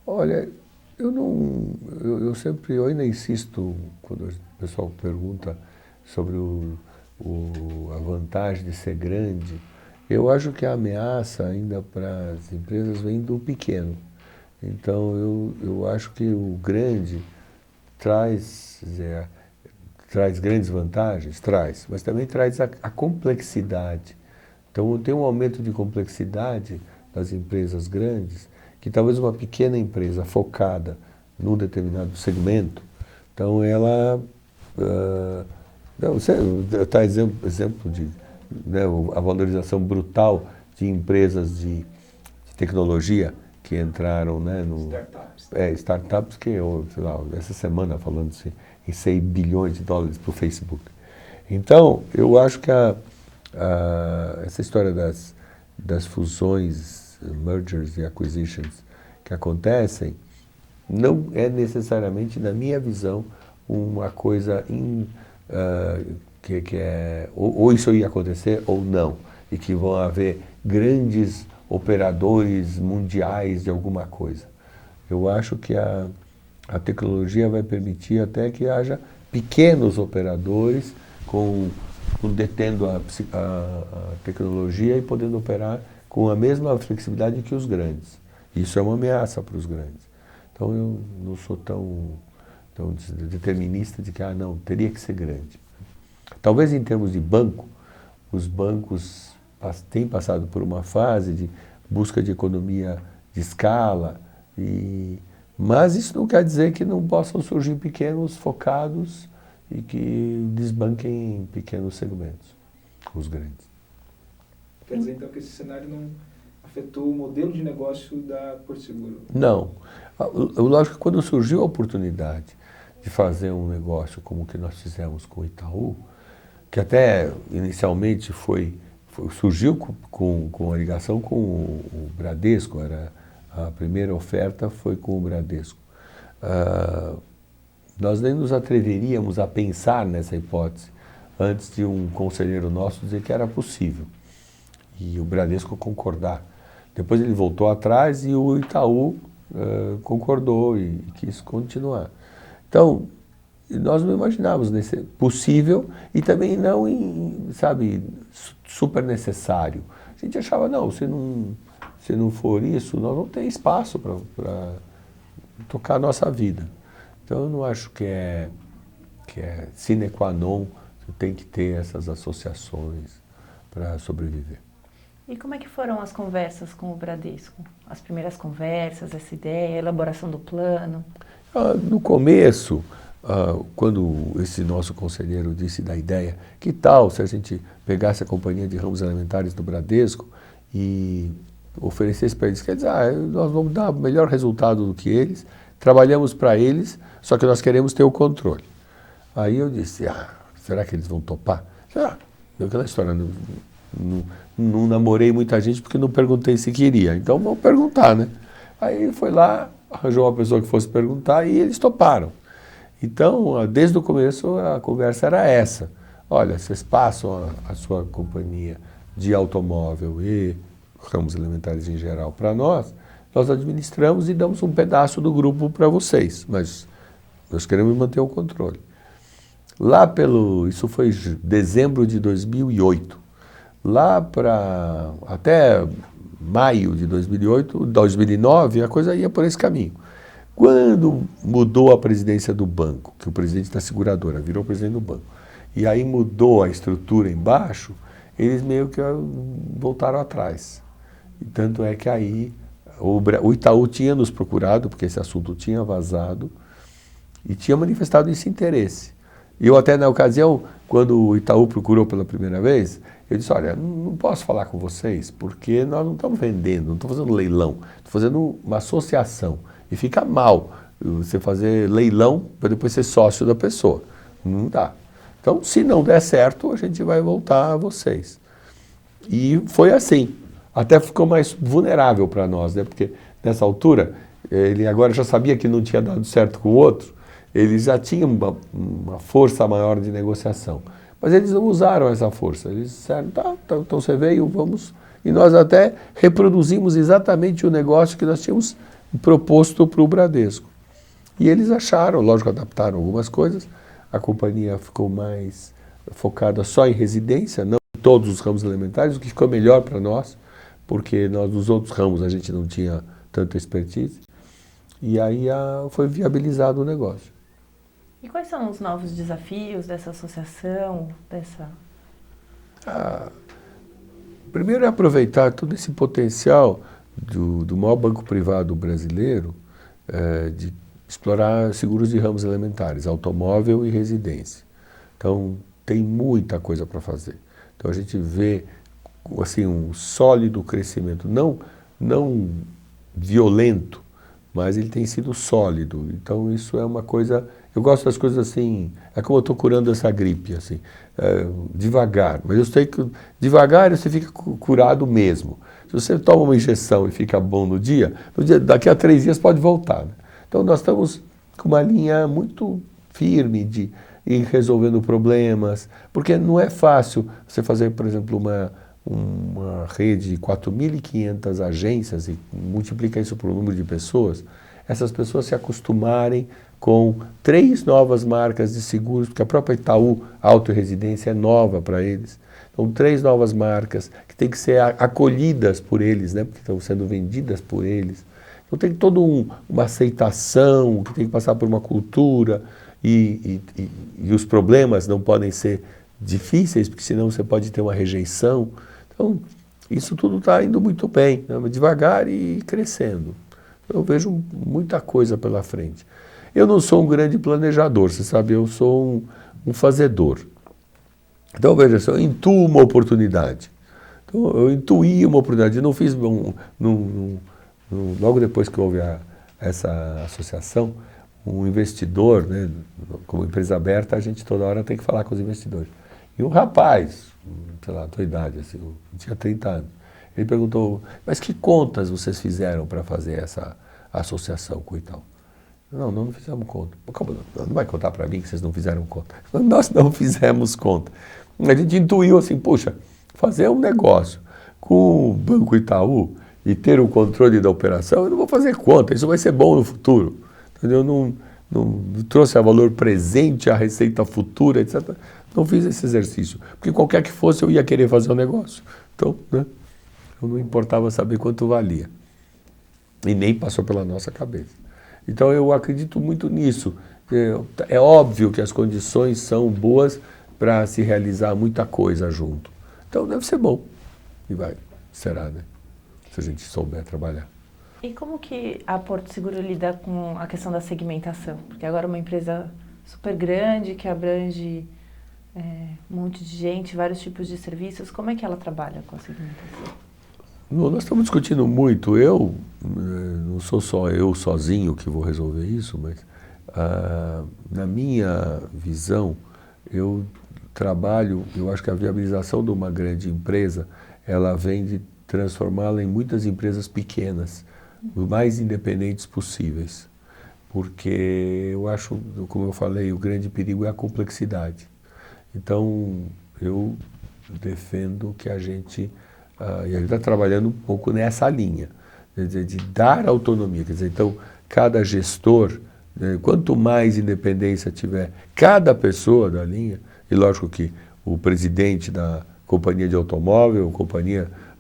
Olha, eu ainda insisto, quando o pessoal pergunta sobre a vantagem de ser grande, eu acho que a ameaça ainda para as empresas vem do pequeno. Então, eu acho que o grande traz grandes vantagens, mas também traz a complexidade. Então, tem um aumento de complexidade das empresas grandes, que talvez uma pequena empresa focada num determinado segmento, então ela... você está exemplo de... Né, a valorização brutal de empresas de tecnologia que entraram, né, startups que, sei lá, essa semana falando-se em 100 bilhões de dólares para o Facebook. Então, eu acho que essa história das fusões, mergers e acquisitions que acontecem, não é necessariamente, na minha visão, uma coisa que é ou isso ia acontecer ou não, e que vão haver grandes operadores mundiais de alguma coisa. Eu acho que a tecnologia vai permitir até que haja pequenos operadores detendo a tecnologia e podendo operar com a mesma flexibilidade que os grandes. Isso é uma ameaça para os grandes. Então eu não sou tão determinista de que não, teria que ser grande. Talvez em termos de banco, os bancos têm passado por uma fase de busca de economia de escala, mas isso não quer dizer que não possam surgir pequenos focados e que desbanquem pequenos segmentos, os grandes. Quer dizer então que esse cenário não afetou o modelo de negócio da Porto Seguro? Não. Lógico que quando surgiu a oportunidade de fazer um negócio como o que nós fizemos com o Itaú, que até inicialmente surgiu com a ligação com o Bradesco, a primeira oferta foi com o Bradesco. Nós nem nos atreveríamos a pensar nessa hipótese antes de um conselheiro nosso dizer que era possível e o Bradesco concordar. Depois ele voltou atrás e o Itaú concordou e quis continuar. Então, nós não imaginávamos possível e também não, super necessário. A gente achava, não, se não for isso, nós não temos espaço para tocar a nossa vida. Então, eu não acho que é sine qua non, você tem que ter essas associações para sobreviver. E como é que foram as conversas com o Bradesco? As primeiras conversas, essa ideia, a elaboração do plano? No começo, quando esse nosso conselheiro disse da ideia, que tal se a gente pegasse a companhia de ramos alimentares do Bradesco e oferecesse para eles, quer dizer, nós vamos dar melhor resultado do que eles, trabalhamos para eles, só que nós queremos ter o controle. Aí eu disse, será que eles vão topar? Deu aquela história, não namorei muita gente porque não perguntei se queria, então vamos perguntar, né? Aí ele foi lá, arranjou uma pessoa que fosse perguntar e eles toparam. Então, desde o começo, a conversa era essa. Olha, vocês passam a sua companhia de automóvel e ramos elementares em geral para nós administramos e damos um pedaço do grupo para vocês, mas nós queremos manter o controle. Isso foi dezembro de 2008. Lá para até maio de 2009, a coisa ia por esse caminho. Quando mudou a presidência do banco, que o presidente da seguradora virou presidente do banco, e aí mudou a estrutura embaixo, eles meio que voltaram atrás. E tanto é que aí o Itaú tinha nos procurado, porque esse assunto tinha vazado, e tinha manifestado esse interesse. E eu até na ocasião, quando o Itaú procurou pela primeira vez, eu disse, olha, não posso falar com vocês, porque nós não estamos vendendo, não estamos fazendo leilão, estou fazendo uma associação. E fica mal você fazer leilão para depois ser sócio da pessoa. Não dá. Então, se não der certo, a gente vai voltar a vocês. E foi assim. Até ficou mais vulnerável para nós, né? Porque nessa altura, ele agora já sabia que não tinha dado certo com o outro, ele já tinha uma força maior de negociação. Mas eles não usaram essa força. Eles disseram, tá, então você veio, vamos. E nós até reproduzimos exatamente o negócio que nós tínhamos proposto para o Bradesco. E eles acharam, lógico, adaptaram algumas coisas, a companhia ficou mais focada só em residência, não em todos os ramos elementares, o que ficou melhor para nós, porque nós nos outros ramos a gente não tinha tanta expertise, e aí foi viabilizado o negócio. E quais são os novos desafios dessa associação, Primeiro é aproveitar todo esse potencial do maior banco privado brasileiro de explorar seguros de ramos elementares, automóvel e residência. Então, tem muita coisa para fazer. Então, a gente vê assim, um sólido crescimento, não violento, mas ele tem sido sólido. Então, isso é uma coisa... Eu gosto das coisas assim, é como eu estou curando essa gripe, assim, devagar. Mas eu sei que devagar você fica curado mesmo. Se você toma uma injeção e fica bom no dia, daqui a 3 dias pode voltar. Né? Então nós estamos com uma linha muito firme de ir resolvendo problemas, porque não é fácil você fazer, por exemplo, uma rede de 4.500 agências e multiplica isso por um número de pessoas, essas pessoas se acostumarem com 3 novas marcas de seguros, porque a própria Itaú Auto e Residência é nova para eles. Então, 3 novas marcas que têm que ser acolhidas por eles, né, porque estão sendo vendidas por eles. Então, tem toda uma aceitação, que tem que passar por uma cultura, e os problemas não podem ser difíceis, porque senão você pode ter uma rejeição. Então, isso tudo está indo muito bem, né, devagar e crescendo. Eu vejo muita coisa pela frente. Eu não sou um grande planejador, você sabe, eu sou um fazedor. Então, veja só, eu intuo uma oportunidade. Então, eu intuí uma oportunidade, eu não fiz... logo depois que houve essa associação, um investidor, né, como empresa aberta, a gente toda hora tem que falar com os investidores. E um rapaz, sei lá, a tua idade, assim, eu tinha 30 anos, ele perguntou, mas que contas vocês fizeram para fazer essa associação com o Itaú? Não fizemos conta. Como não vai contar para mim que vocês não fizeram conta? Nós não fizemos conta. A gente intuiu assim, puxa, fazer um negócio com o Banco Itaú e ter o controle da operação, eu não vou fazer conta, isso vai ser bom no futuro. Entendeu? Não trouxe a valor presente, a receita futura, etc. Não fiz esse exercício, porque qualquer que fosse eu ia querer fazer o negócio. Então, né, eu não importava saber quanto valia. E nem passou pela nossa cabeça. Então eu acredito muito nisso. É óbvio que as condições são boas para se realizar muita coisa junto. Então deve ser bom. E será, né? Se a gente souber trabalhar. E como que a Porto Seguro lida com a questão da segmentação? Porque agora é uma empresa super grande, que abrange um monte de gente, vários tipos de serviços. Como é que ela trabalha com a segmentação? Nós estamos discutindo muito. Não sou só eu sozinho que vou resolver isso, mas na minha visão, eu acho que a viabilização de uma grande empresa, ela vem de transformá-la em muitas empresas pequenas, o mais independentes possíveis. porque eu acho, como eu falei, o grande perigo é a complexidade. Então, eu defendo que a gente, e a gente está trabalhando um pouco nessa linha, quer dizer, de dar autonomia. Quer dizer, então, cada gestor, né, quanto mais independência tiver cada pessoa da linha, e lógico que o presidente da companhia de automóvel, o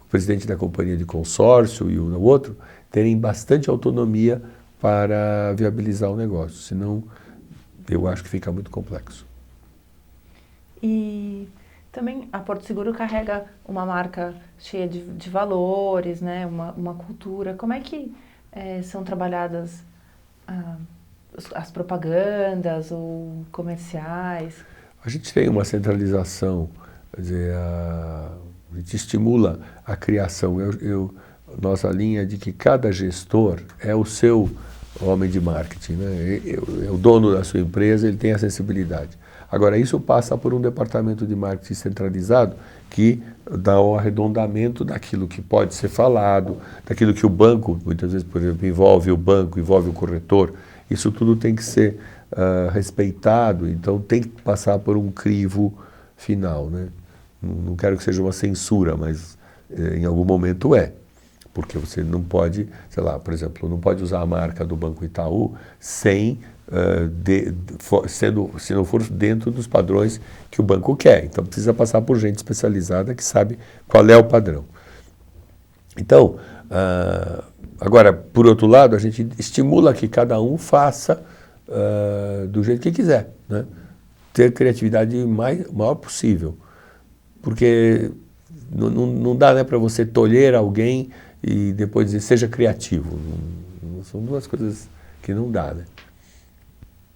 presidente da companhia de consórcio e o outro, terem bastante autonomia para viabilizar o negócio, senão eu acho que fica muito complexo. E também a Porto Seguro carrega uma marca cheia de valores, né? Uma cultura. Como é que são trabalhadas as propagandas ou comerciais? A gente tem uma centralização, quer dizer, a gente estimula a criação. Nossa linha é de que cada gestor é o seu homem de marketing, né? É o dono da sua empresa, ele tem a sensibilidade. Agora, isso passa por um departamento de marketing centralizado que dá o arredondamento daquilo que pode ser falado, daquilo que o banco, muitas vezes, por exemplo, envolve o banco, envolve o corretor. Isso tudo tem que ser respeitado, então tem que passar por um crivo final, né? Não quero que seja uma censura, mas em algum momento é. Porque você não pode, sei lá, por exemplo, não pode usar a marca do Banco Itaú sem, se não for dentro dos padrões que o banco quer. Então precisa passar por gente especializada que sabe qual é o padrão. Então, agora, por outro lado, a gente estimula que cada um faça do jeito que quiser, né? Ter criatividade maior possível. Porque não dá, né, para você tolher alguém e depois dizer, seja criativo. São duas coisas que não dá, né?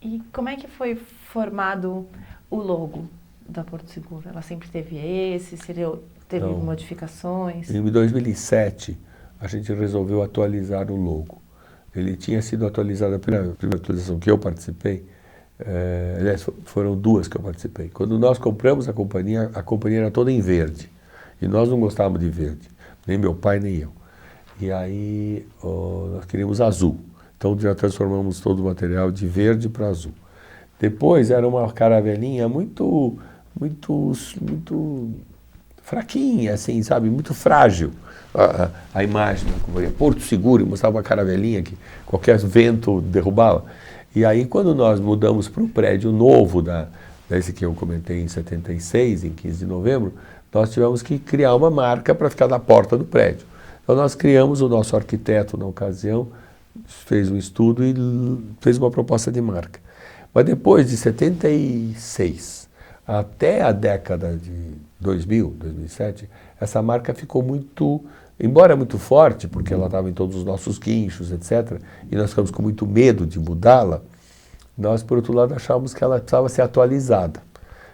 E como é que foi formado o logo da Porto Seguro? Ela sempre teve esse? Teve modificações? Em 2007, a gente resolveu atualizar o logo. Ele tinha sido atualizado, a primeira atualização que eu participei, aliás, foram duas que eu participei. Quando nós compramos a companhia era toda em verde. E nós não gostávamos de verde, nem meu pai, nem eu. E aí nós queríamos azul. Então já transformamos todo o material de verde para azul. Depois era uma caravelinha muito fraquinha, assim, sabe? Muito frágil. A imagem da companhia Porto Seguro, mostrava uma caravelinha que qualquer vento derrubava. E aí quando nós mudamos para o prédio novo, desse que eu comentei em 76, em 15 de novembro, nós tivemos que criar uma marca para ficar na porta do prédio. Então nós criamos, o nosso arquiteto na ocasião fez um estudo e fez uma proposta de marca. Mas depois de 76 até a década de 2000, 2007, essa marca ficou embora muito forte, porque ela estava em todos os nossos guinchos, etc., e nós ficamos com muito medo de mudá-la, nós, por outro lado, achávamos que ela precisava ser atualizada.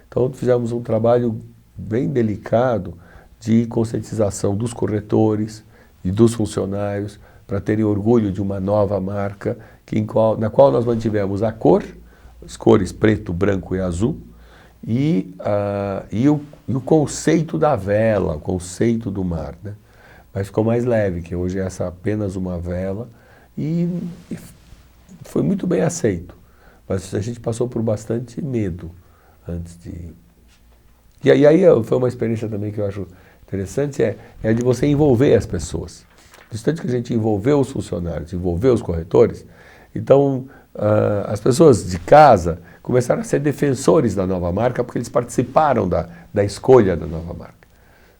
Então fizemos um trabalho bem delicado de conscientização dos corretores e dos funcionários para terem orgulho de uma nova marca na qual nós mantivemos a cor, as cores preto, branco e azul, e o conceito da vela, o conceito do mar, né? Mas ficou mais leve, que hoje é apenas uma vela, e foi muito bem aceito. Mas a gente passou por bastante medo antes de... E aí foi uma experiência também que eu acho interessante, é de você envolver as pessoas. No instante que a gente envolveu os funcionários, envolveu os corretores, então as pessoas de casa começaram a ser defensores da nova marca porque eles participaram da escolha da nova marca.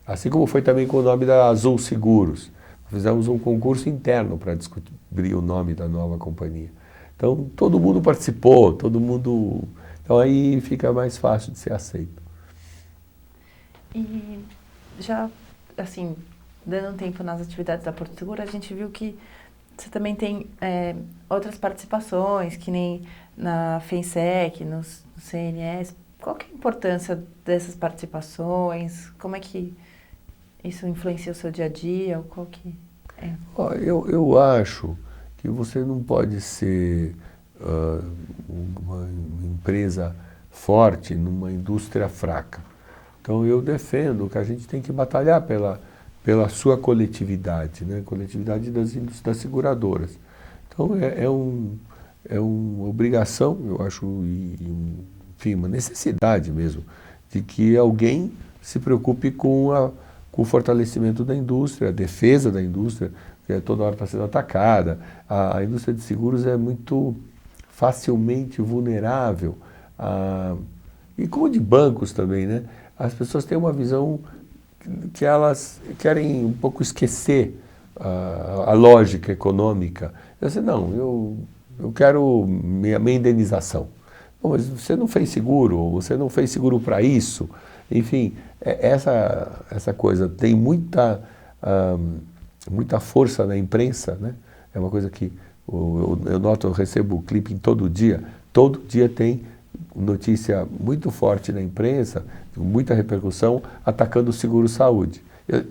Assim como foi também com o nome da Azul Seguros. Fizemos um concurso interno para descobrir o nome da nova companhia. Então todo mundo participou, então aí fica mais fácil de ser aceito. E já, assim, dando um tempo nas atividades da Porto Seguro, a gente viu que você também tem outras participações, que nem na FENSEC, no CNS. Qual que é a importância dessas participações? Como é que isso influencia o seu dia a dia? Qual que é? Eu acho que você não pode ser uma empresa forte numa indústria fraca. Então eu defendo que a gente tem que batalhar pela sua coletividade, né? Coletividade das seguradoras. Então é uma obrigação, eu acho, enfim, uma necessidade mesmo, de que alguém se preocupe com o fortalecimento da indústria, a defesa da indústria, que toda hora está sendo atacada. A indústria de seguros é muito facilmente vulnerável, e como de bancos também, né? As pessoas têm uma visão que elas querem um pouco esquecer a lógica econômica. Eu não, eu quero minha indenização. Bom, mas você não fez seguro, você não fez seguro para isso. Enfim, essa coisa tem muita força na imprensa, né? É uma coisa que eu noto, eu recebo clipping todo dia tem notícia muito forte na imprensa, muita repercussão, atacando o seguro-saúde.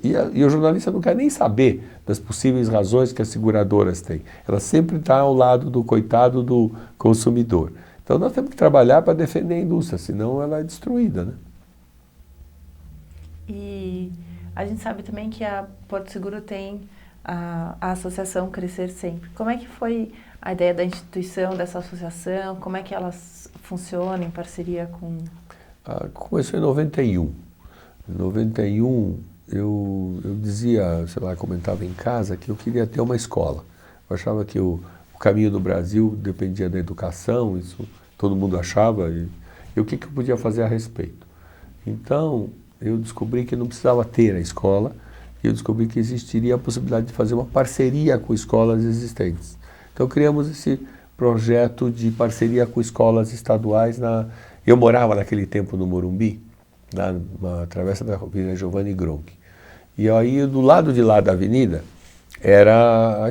E o jornalista não quer nem saber das possíveis razões que as seguradoras têm. Ela sempre está ao lado do coitado do consumidor. Então nós temos que trabalhar para defender a indústria, senão ela é destruída, né? E a gente sabe também que a Porto Seguro tem a associação Crescer Sempre. Como é que foi a ideia da instituição, dessa associação? Como é que elas funcionam em parceria com... Começou em 91. Em 91 eu dizia, sei lá, comentava em casa que eu queria ter uma escola. Eu achava que o caminho do Brasil dependia da educação, isso todo mundo achava, e o que eu podia fazer a respeito. Então, eu descobri que não precisava ter a escola, e eu descobri que existiria a possibilidade de fazer uma parceria com escolas existentes. Então, criamos esse projeto de parceria com escolas estaduais. Eu morava naquele tempo no Morumbi, na travessa da Avenida Giovanni Gronchi. E aí, do lado de lá da avenida, era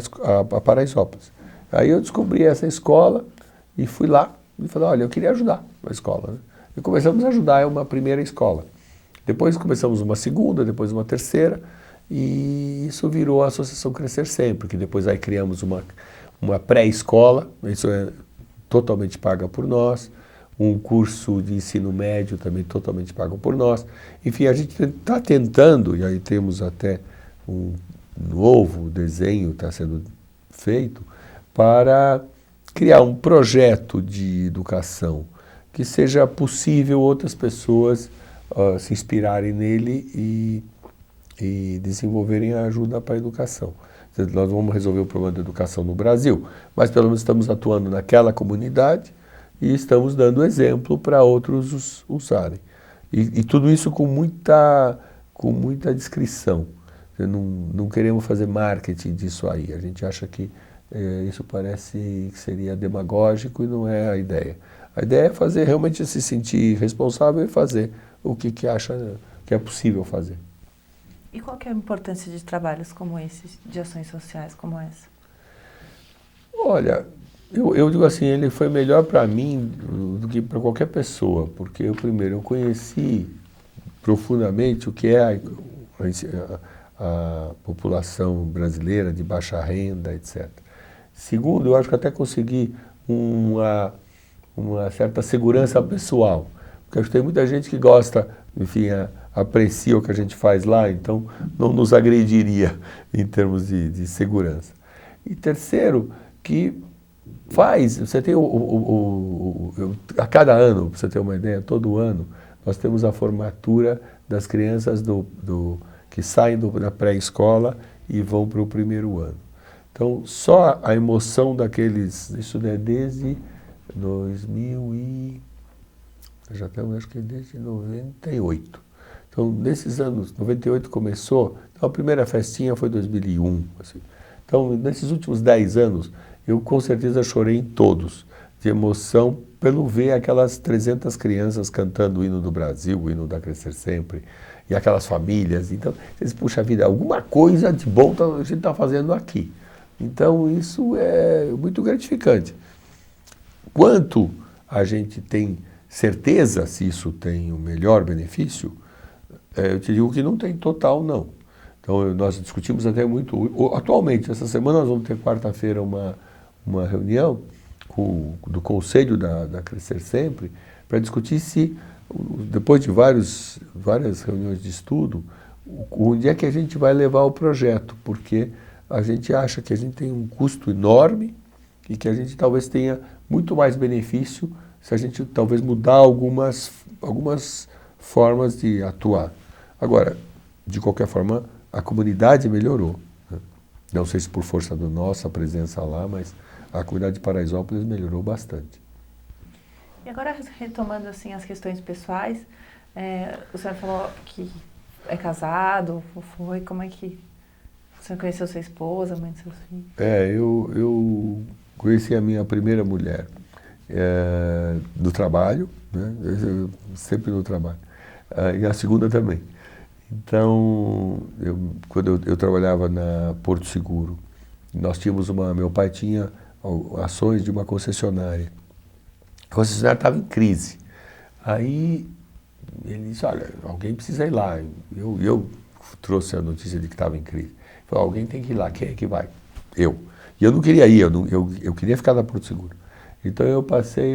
a Paraisópolis. Aí eu descobri essa escola e fui lá e falei, olha, eu queria ajudar a escola, né? E começamos a ajudar uma primeira escola. Depois começamos uma segunda, depois uma terceira, e isso virou a Associação Crescer Sempre, que depois aí criamos uma pré-escola, isso é totalmente paga por nós, um curso de ensino médio também totalmente pago por nós. Enfim, a gente está tentando, e aí temos até um novo desenho está sendo feito, para criar um projeto de educação que seja possível outras pessoas se inspirarem nele e desenvolverem a ajuda para a educação. Nós vamos resolver o problema da educação no Brasil, mas pelo menos estamos atuando naquela comunidade e estamos dando exemplo para outros usarem. E tudo isso com muita discrição. Não queremos fazer marketing disso aí. A gente acha que isso parece que seria demagógico e não é a ideia. A ideia é fazer, realmente se sentir responsável e fazer o que acha que é possível fazer. E qual que é a importância de trabalhos como esses, de ações sociais como essa? Olha, eu digo assim, ele foi melhor para mim do que para qualquer pessoa, porque eu conheci profundamente o que é a população brasileira de baixa renda, etc. Segundo, eu acho que até consegui uma certa segurança pessoal, porque acho que tem muita gente que gosta, enfim, aprecia o que a gente faz lá, então não nos agrediria em termos de segurança. E terceiro, que você tem a cada ano, para você ter uma ideia, todo ano, nós temos a formatura das crianças que saem da pré-escola e vão para o primeiro ano. Então, só a emoção daqueles, isso é desde 2000 e... já estamos, acho que desde 98. Então, nesses anos, 98 começou, então a primeira festinha foi 2001. Assim. Então, nesses últimos 10 anos, eu com certeza chorei em todos, de emoção, pelo ver aquelas 300 crianças cantando o hino do Brasil, o hino da Crescer Sempre, e aquelas famílias. Então, vocês, puxa vida, alguma coisa de bom a gente está fazendo aqui. Então, isso é muito gratificante. Quanto a gente tem certeza se isso tem o melhor benefício, eu te digo que não tem total, não. Então, nós discutimos até muito. Atualmente, essa semana, nós vamos ter quarta-feira uma reunião do Conselho da Crescer Sempre para discutir se, depois de várias reuniões de estudo, onde é que a gente vai levar o projeto, porque a gente acha que a gente tem um custo enorme e que a gente talvez tenha muito mais benefício se a gente talvez mudar algumas formas de atuar. Agora, de qualquer forma, a comunidade melhorou, né? Não sei se por força da nossa presença lá, mas a comunidade de Paraisópolis melhorou bastante. E agora, retomando assim as questões pessoais, o senhor falou que é casado, foi, como é que o senhor conheceu sua esposa, a mãe de seus filhos? Eu conheci a minha primeira mulher no trabalho, né? Sempre no trabalho, e a segunda também. Então, quando eu trabalhava na Porto Seguro, nós tínhamos meu pai tinha ações de uma concessionária. A concessionária estava em crise. Aí ele disse, olha, alguém precisa ir lá. Eu trouxe a notícia de que estava em crise. Ele falou, alguém tem que ir lá, quem é que vai? Eu. E eu não queria ir, eu queria ficar na Porto Seguro. Então eu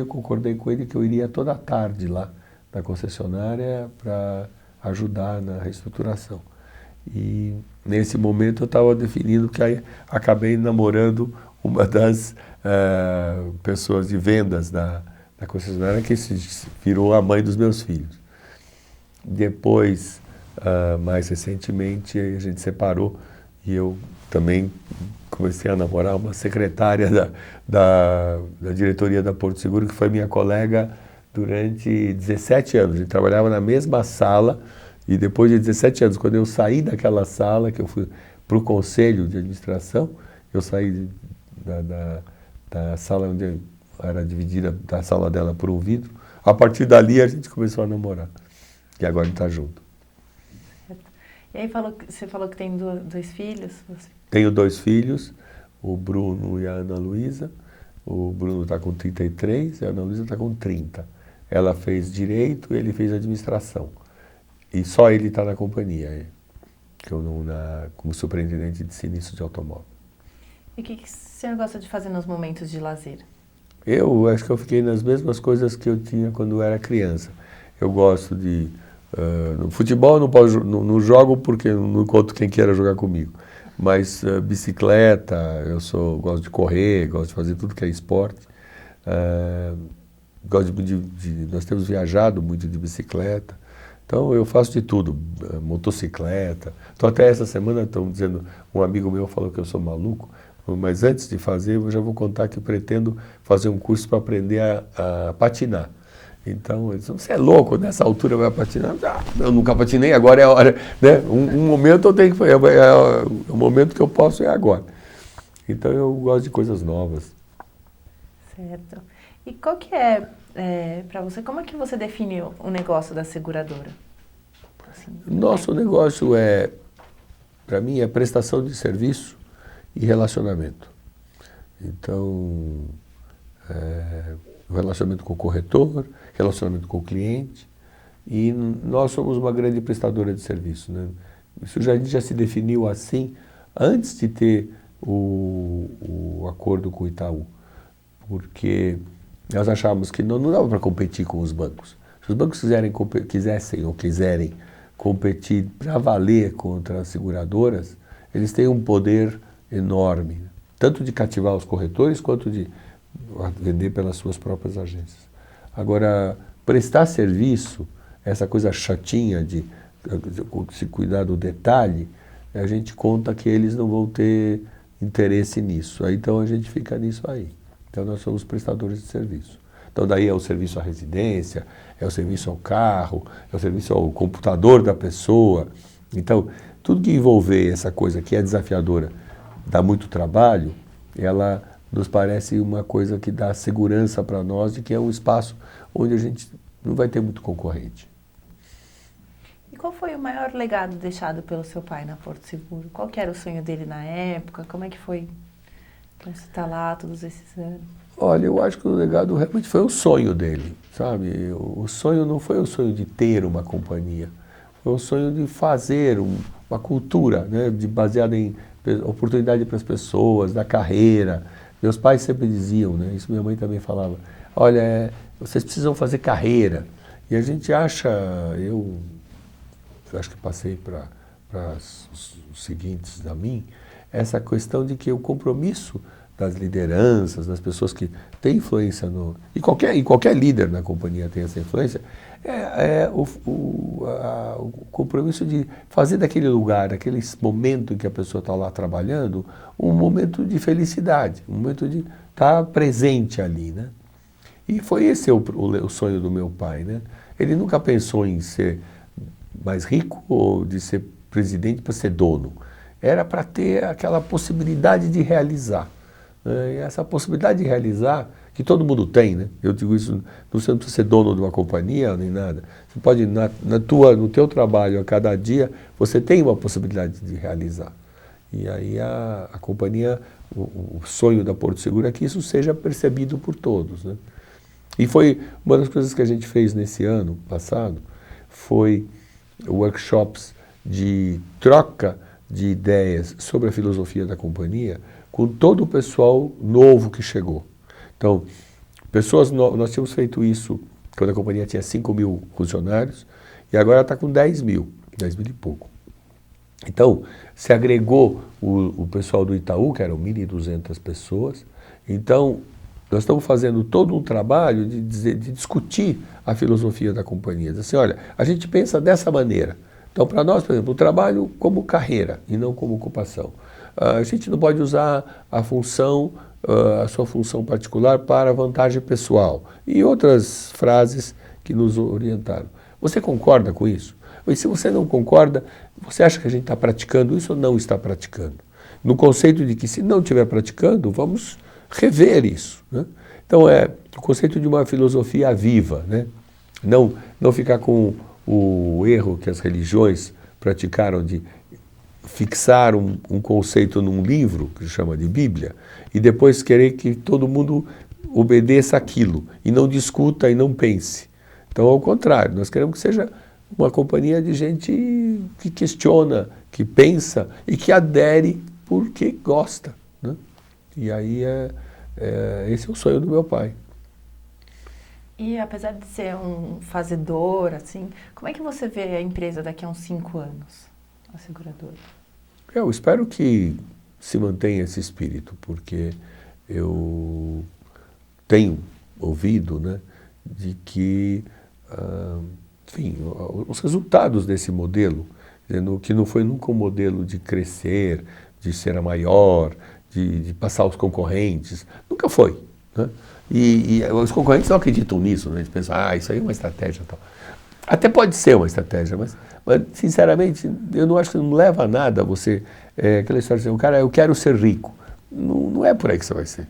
concordei com ele que eu iria toda tarde lá na concessionária para ajudar na reestruturação. E nesse momento eu estava definindo que aí acabei namorando uma das pessoas de vendas da concessionária, que virou a mãe dos meus filhos. Depois, mais recentemente, a gente separou e eu também comecei a namorar uma secretária da diretoria da Porto Seguro, que foi minha colega durante 17 anos. A gente trabalhava na mesma sala e depois de 17 anos, quando eu saí daquela sala, que eu fui para o conselho de administração, eu saí da sala onde era dividida da sala dela por um vidro. A partir dali a gente começou a namorar. E agora a gente está junto. Certo. E aí você falou que tem dois filhos? Tenho 2 filhos, o Bruno e a Ana Luísa. O Bruno está com 33 e a Ana Luísa está com 30. Ela fez Direito e ele fez Administração. E só ele está na companhia, como superintendente de sinistro de automóvel. E o que o senhor gosta de fazer nos momentos de lazer? Eu acho que eu fiquei nas mesmas coisas que eu tinha quando eu era criança. Eu gosto de... no futebol eu não jogo porque não encontro quem queira jogar comigo. Mas bicicleta, gosto de correr, gosto de fazer tudo que é esporte. Gosto nós temos viajado muito de bicicleta. Então eu faço de tudo, motocicleta. Então até essa semana estão dizendo, um amigo meu falou que eu sou maluco, mas antes de fazer eu já vou contar que eu pretendo fazer um curso para aprender a patinar. Então, eles dizem, você é louco, nessa altura vai patinar? Eu nunca patinei, agora é a hora, né? Um momento eu tenho que fazer, o momento que eu posso é agora. Então eu gosto de coisas novas. Certo. E qual que para você, como é que você define o negócio da seguradora? Assim, Nosso negócio para mim, é prestação de serviço e relacionamento. Então, o relacionamento com o corretor, relacionamento com o cliente, e nós somos uma grande prestadora de serviço, né? Isso a gente já se definiu assim antes de ter o acordo com o Itaú, porque nós achávamos que não dava para competir com os bancos. Se os bancos quiserem competir para valer contra as seguradoras, eles têm um poder enorme, né? Tanto de cativar os corretores quanto de vender pelas suas próprias agências. Agora, prestar serviço, essa coisa chatinha de se cuidar do detalhe, a gente conta que eles não vão ter interesse nisso. Então a gente fica nisso aí. Então nós somos prestadores de serviço. Então daí é o serviço à residência, é o serviço ao carro, é o serviço ao computador da pessoa. Então, tudo que envolver essa coisa que é desafiadora, dá muito trabalho, ela nos parece uma coisa que dá segurança para nós de que é um espaço onde a gente não vai ter muito concorrente. E qual foi o maior legado deixado pelo seu pai na Porto Seguro? Qual que era o sonho dele na época? Como é que foi para você estar lá todos esses anos? Olha, eu acho que o legado realmente foi o sonho dele, sabe? O sonho não foi o sonho de ter uma companhia, foi o sonho de fazer uma cultura, né? Baseada em oportunidade para as pessoas, da carreira. Meus pais sempre diziam, né? Isso minha mãe também falava, olha, vocês precisam fazer carreira. E a gente acha, eu acho que passei para os seguintes a mim, essa questão de que o compromisso das lideranças, das pessoas que têm influência e qualquer líder na companhia tem essa influência, o compromisso de fazer daquele lugar, daquele momento em que a pessoa está lá trabalhando, um momento de felicidade, um momento de estar presente ali, né? E foi esse o sonho do meu pai, né? Ele nunca pensou em ser mais rico ou de ser presidente para ser dono. Era para ter aquela possibilidade de realizar. E essa possibilidade de realizar, que todo mundo tem, né? Eu digo isso, você não precisa ser dono de uma companhia nem nada. Você pode, no teu trabalho, a cada dia, você tem uma possibilidade de realizar. E aí a companhia, o sonho da Porto Seguro é que isso seja percebido por todos, né? E foi uma das coisas que a gente fez nesse ano passado, foi workshops de troca de ideias sobre a filosofia da companhia com todo o pessoal novo que chegou. Então, nós tínhamos feito isso quando a companhia tinha 5.000 funcionários e agora está com 10.000 e pouco. Então, se agregou o pessoal do Itaú, que eram 1.200 pessoas. Então, nós estamos fazendo todo um trabalho de discutir a filosofia da companhia. Dizer assim, olha, a gente pensa dessa maneira. Então, para nós, por exemplo, o trabalho como carreira e não como ocupação. A gente não pode usar a sua função particular para vantagem pessoal. E outras frases que nos orientaram. Você concorda com isso? E se você não concorda, você acha que a gente está praticando isso ou não está praticando? No conceito de que se não estiver praticando, vamos rever isso, né? Então é o conceito de uma filosofia viva, né? Não ficar com o erro que as religiões praticaram de fixar um conceito num livro, que se chama de Bíblia, e depois querer que todo mundo obedeça aquilo, e não discuta e não pense. Então, ao contrário, nós queremos que seja uma companhia de gente que questiona, que pensa e que adere porque gosta, né? E aí esse é o sonho do meu pai. E apesar de ser um fazedor, assim, como é que você vê a empresa daqui a uns 5 anos, a seguradora? Eu espero que se mantenha esse espírito, porque eu tenho ouvido, né, de que, enfim, os resultados desse modelo, dizendo que não foi nunca um modelo de crescer, de ser a maior, de passar os concorrentes, nunca foi, né? E os concorrentes não acreditam nisso, né? Eles pensam, isso aí é uma estratégia e tal. Até pode ser uma estratégia, mas sinceramente, eu não acho que não leva a nada você, aquela história de dizer, cara, eu quero ser rico. Não é por aí que você vai ser.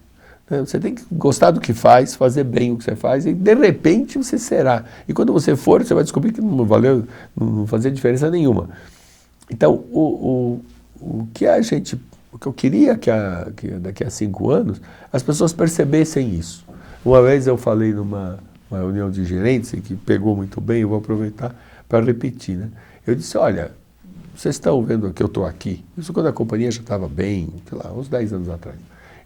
Né? Você tem que gostar do que faz, fazer bem o que você faz e de repente você será. E quando você for, você vai descobrir que não valeu, não fazia diferença nenhuma. Então, o que eu queria que daqui a 5 anos as pessoas percebessem isso. Uma vez eu falei numa reunião de gerentes que pegou muito bem, eu vou aproveitar para repetir, né? Eu disse, olha, vocês estão vendo que eu estou aqui, isso quando a companhia já estava bem, sei lá, uns 10 anos atrás.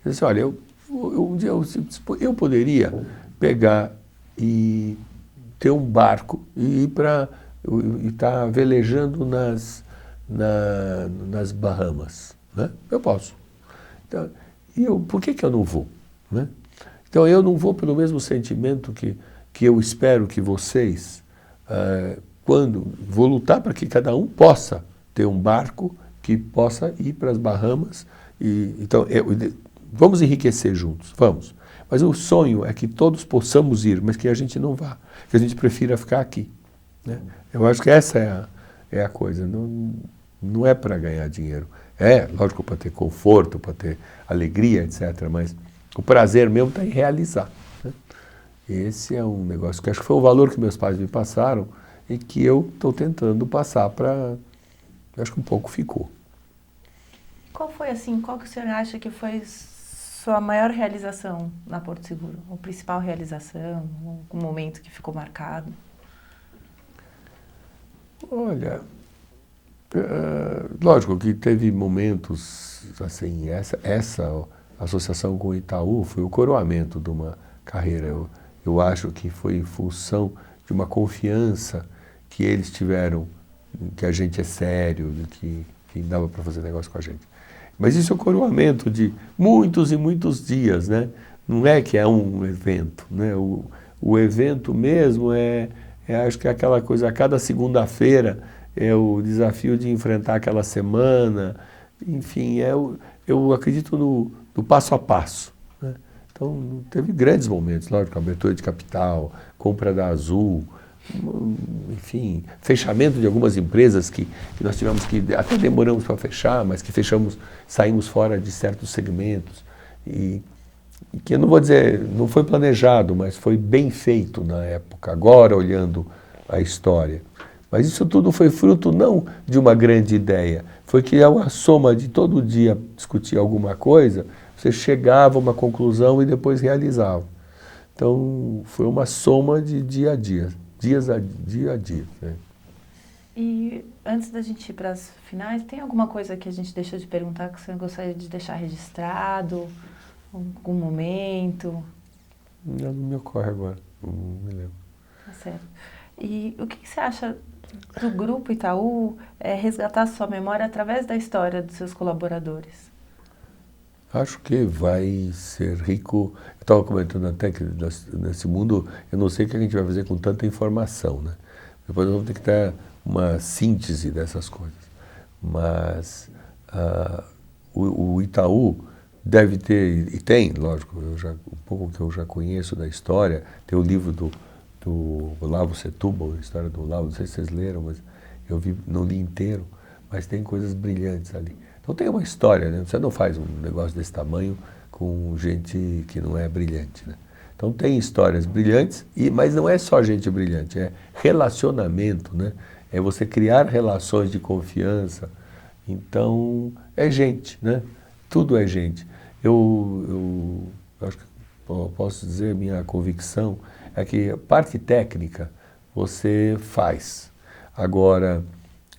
Eu disse, olha, um dia eu poderia pegar e ter um barco e ir para estar velejando nas Bahamas, né? Eu posso. Então, por que eu não vou, né? Então eu não vou pelo mesmo sentimento que eu espero que vocês, vou lutar para que cada um possa ter um barco que possa ir para as Bahamas. Então, vamos enriquecer juntos, vamos. Mas o sonho é que todos possamos ir, mas que a gente não vá, que a gente prefira ficar aqui, né? Eu acho que essa é a coisa, não é para ganhar dinheiro. Lógico, para ter conforto, para ter alegria, etc., mas o prazer mesmo está em realizar, né? Esse é um negócio que acho que foi um valor que meus pais me passaram e que eu estou tentando passar para... Acho que um pouco ficou. Qual que o senhor acha que foi sua maior realização na Porto Seguro? Ou principal realização, algum momento que ficou marcado? Olha, lógico que teve momentos, assim, essa associação com o Itaú foi o coroamento de uma carreira. Eu acho que foi em função de uma confiança que eles tiveram, que a gente é sério, que dava para fazer negócio com a gente. Mas isso é o coroamento de muitos e muitos dias, né? Não é que é um evento, né? O evento mesmo acho que é aquela coisa, a cada segunda-feira é o desafio de enfrentar aquela semana, enfim, eu acredito no passo a passo, né? Então, teve grandes momentos, lógico, abertura de capital, compra da Azul, enfim, fechamento de algumas empresas que nós tivemos que, até demoramos para fechar, mas que fechamos, saímos fora de certos segmentos, e que eu não vou dizer, não foi planejado, mas foi bem feito na época, agora olhando a história. Mas isso tudo foi fruto não de uma grande ideia, foi que é uma soma de todo dia discutir alguma coisa, você chegava a uma conclusão e depois realizava. Então, foi uma soma de dia a dia, dia a dia. Né? E antes da gente ir para as finais, tem alguma coisa que a gente deixou de perguntar que você gostaria de deixar registrado? Algum momento? Não me ocorre agora, não me lembro. Tá certo. E o que você acha do Grupo Itaú resgatar a sua memória através da história dos seus colaboradores? Acho que vai ser rico. Eu estava comentando até que nesse mundo, eu não sei o que a gente vai fazer com tanta informação, né? Depois nós vamos ter que ter uma síntese dessas coisas. Mas o Itaú deve ter, e tem, lógico, um pouco que eu já conheço da história, tem o livro do Olavo Setúbal, a história do Olavo, não sei se vocês leram, mas não li inteiro, mas tem coisas brilhantes ali. Então tem uma história, né? Você não faz um negócio desse tamanho com gente que não é brilhante, né? Então tem histórias brilhantes, mas não é só gente brilhante, é relacionamento, né? É você criar relações de confiança. Então é gente, né? Tudo é gente. Eu acho que posso dizer, minha convicção é que a parte técnica você faz. Agora,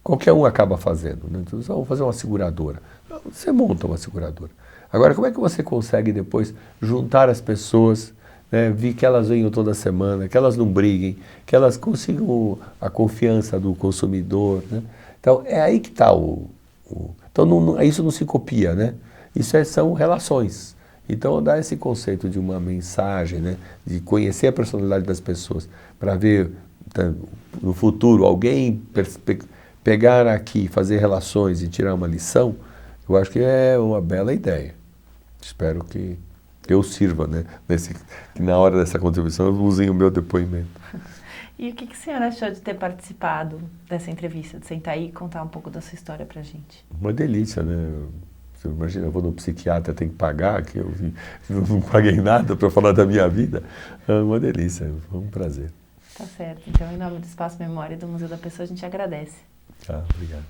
qualquer um acaba fazendo, né? Então, vamos fazer uma seguradora. Você monta uma seguradora. Agora, como é que você consegue depois juntar as pessoas, né, ver que elas venham toda semana, que elas não briguem, que elas consigam a confiança do consumidor, né? Então, é aí que está Então, isso não se copia, né? Isso são relações. Então, dá esse conceito de uma mensagem, né, de conhecer a personalidade das pessoas, para ver no futuro alguém pegar aqui, fazer relações e tirar uma lição, eu acho que é uma bela ideia. Espero que eu sirva, né, que na hora dessa contribuição eu usem o meu depoimento. E o que o senhor achou de ter participado dessa entrevista, de sentar aí e contar um pouco da sua história pra gente? Uma delícia, né? Você imagina, eu vou no psiquiatra, tenho que pagar, que eu não paguei nada para falar da minha vida. É uma delícia, foi um prazer. Tá certo. Então, em nome do Espaço Memória e do Museu da Pessoa, a gente agradece. Tá, obrigado.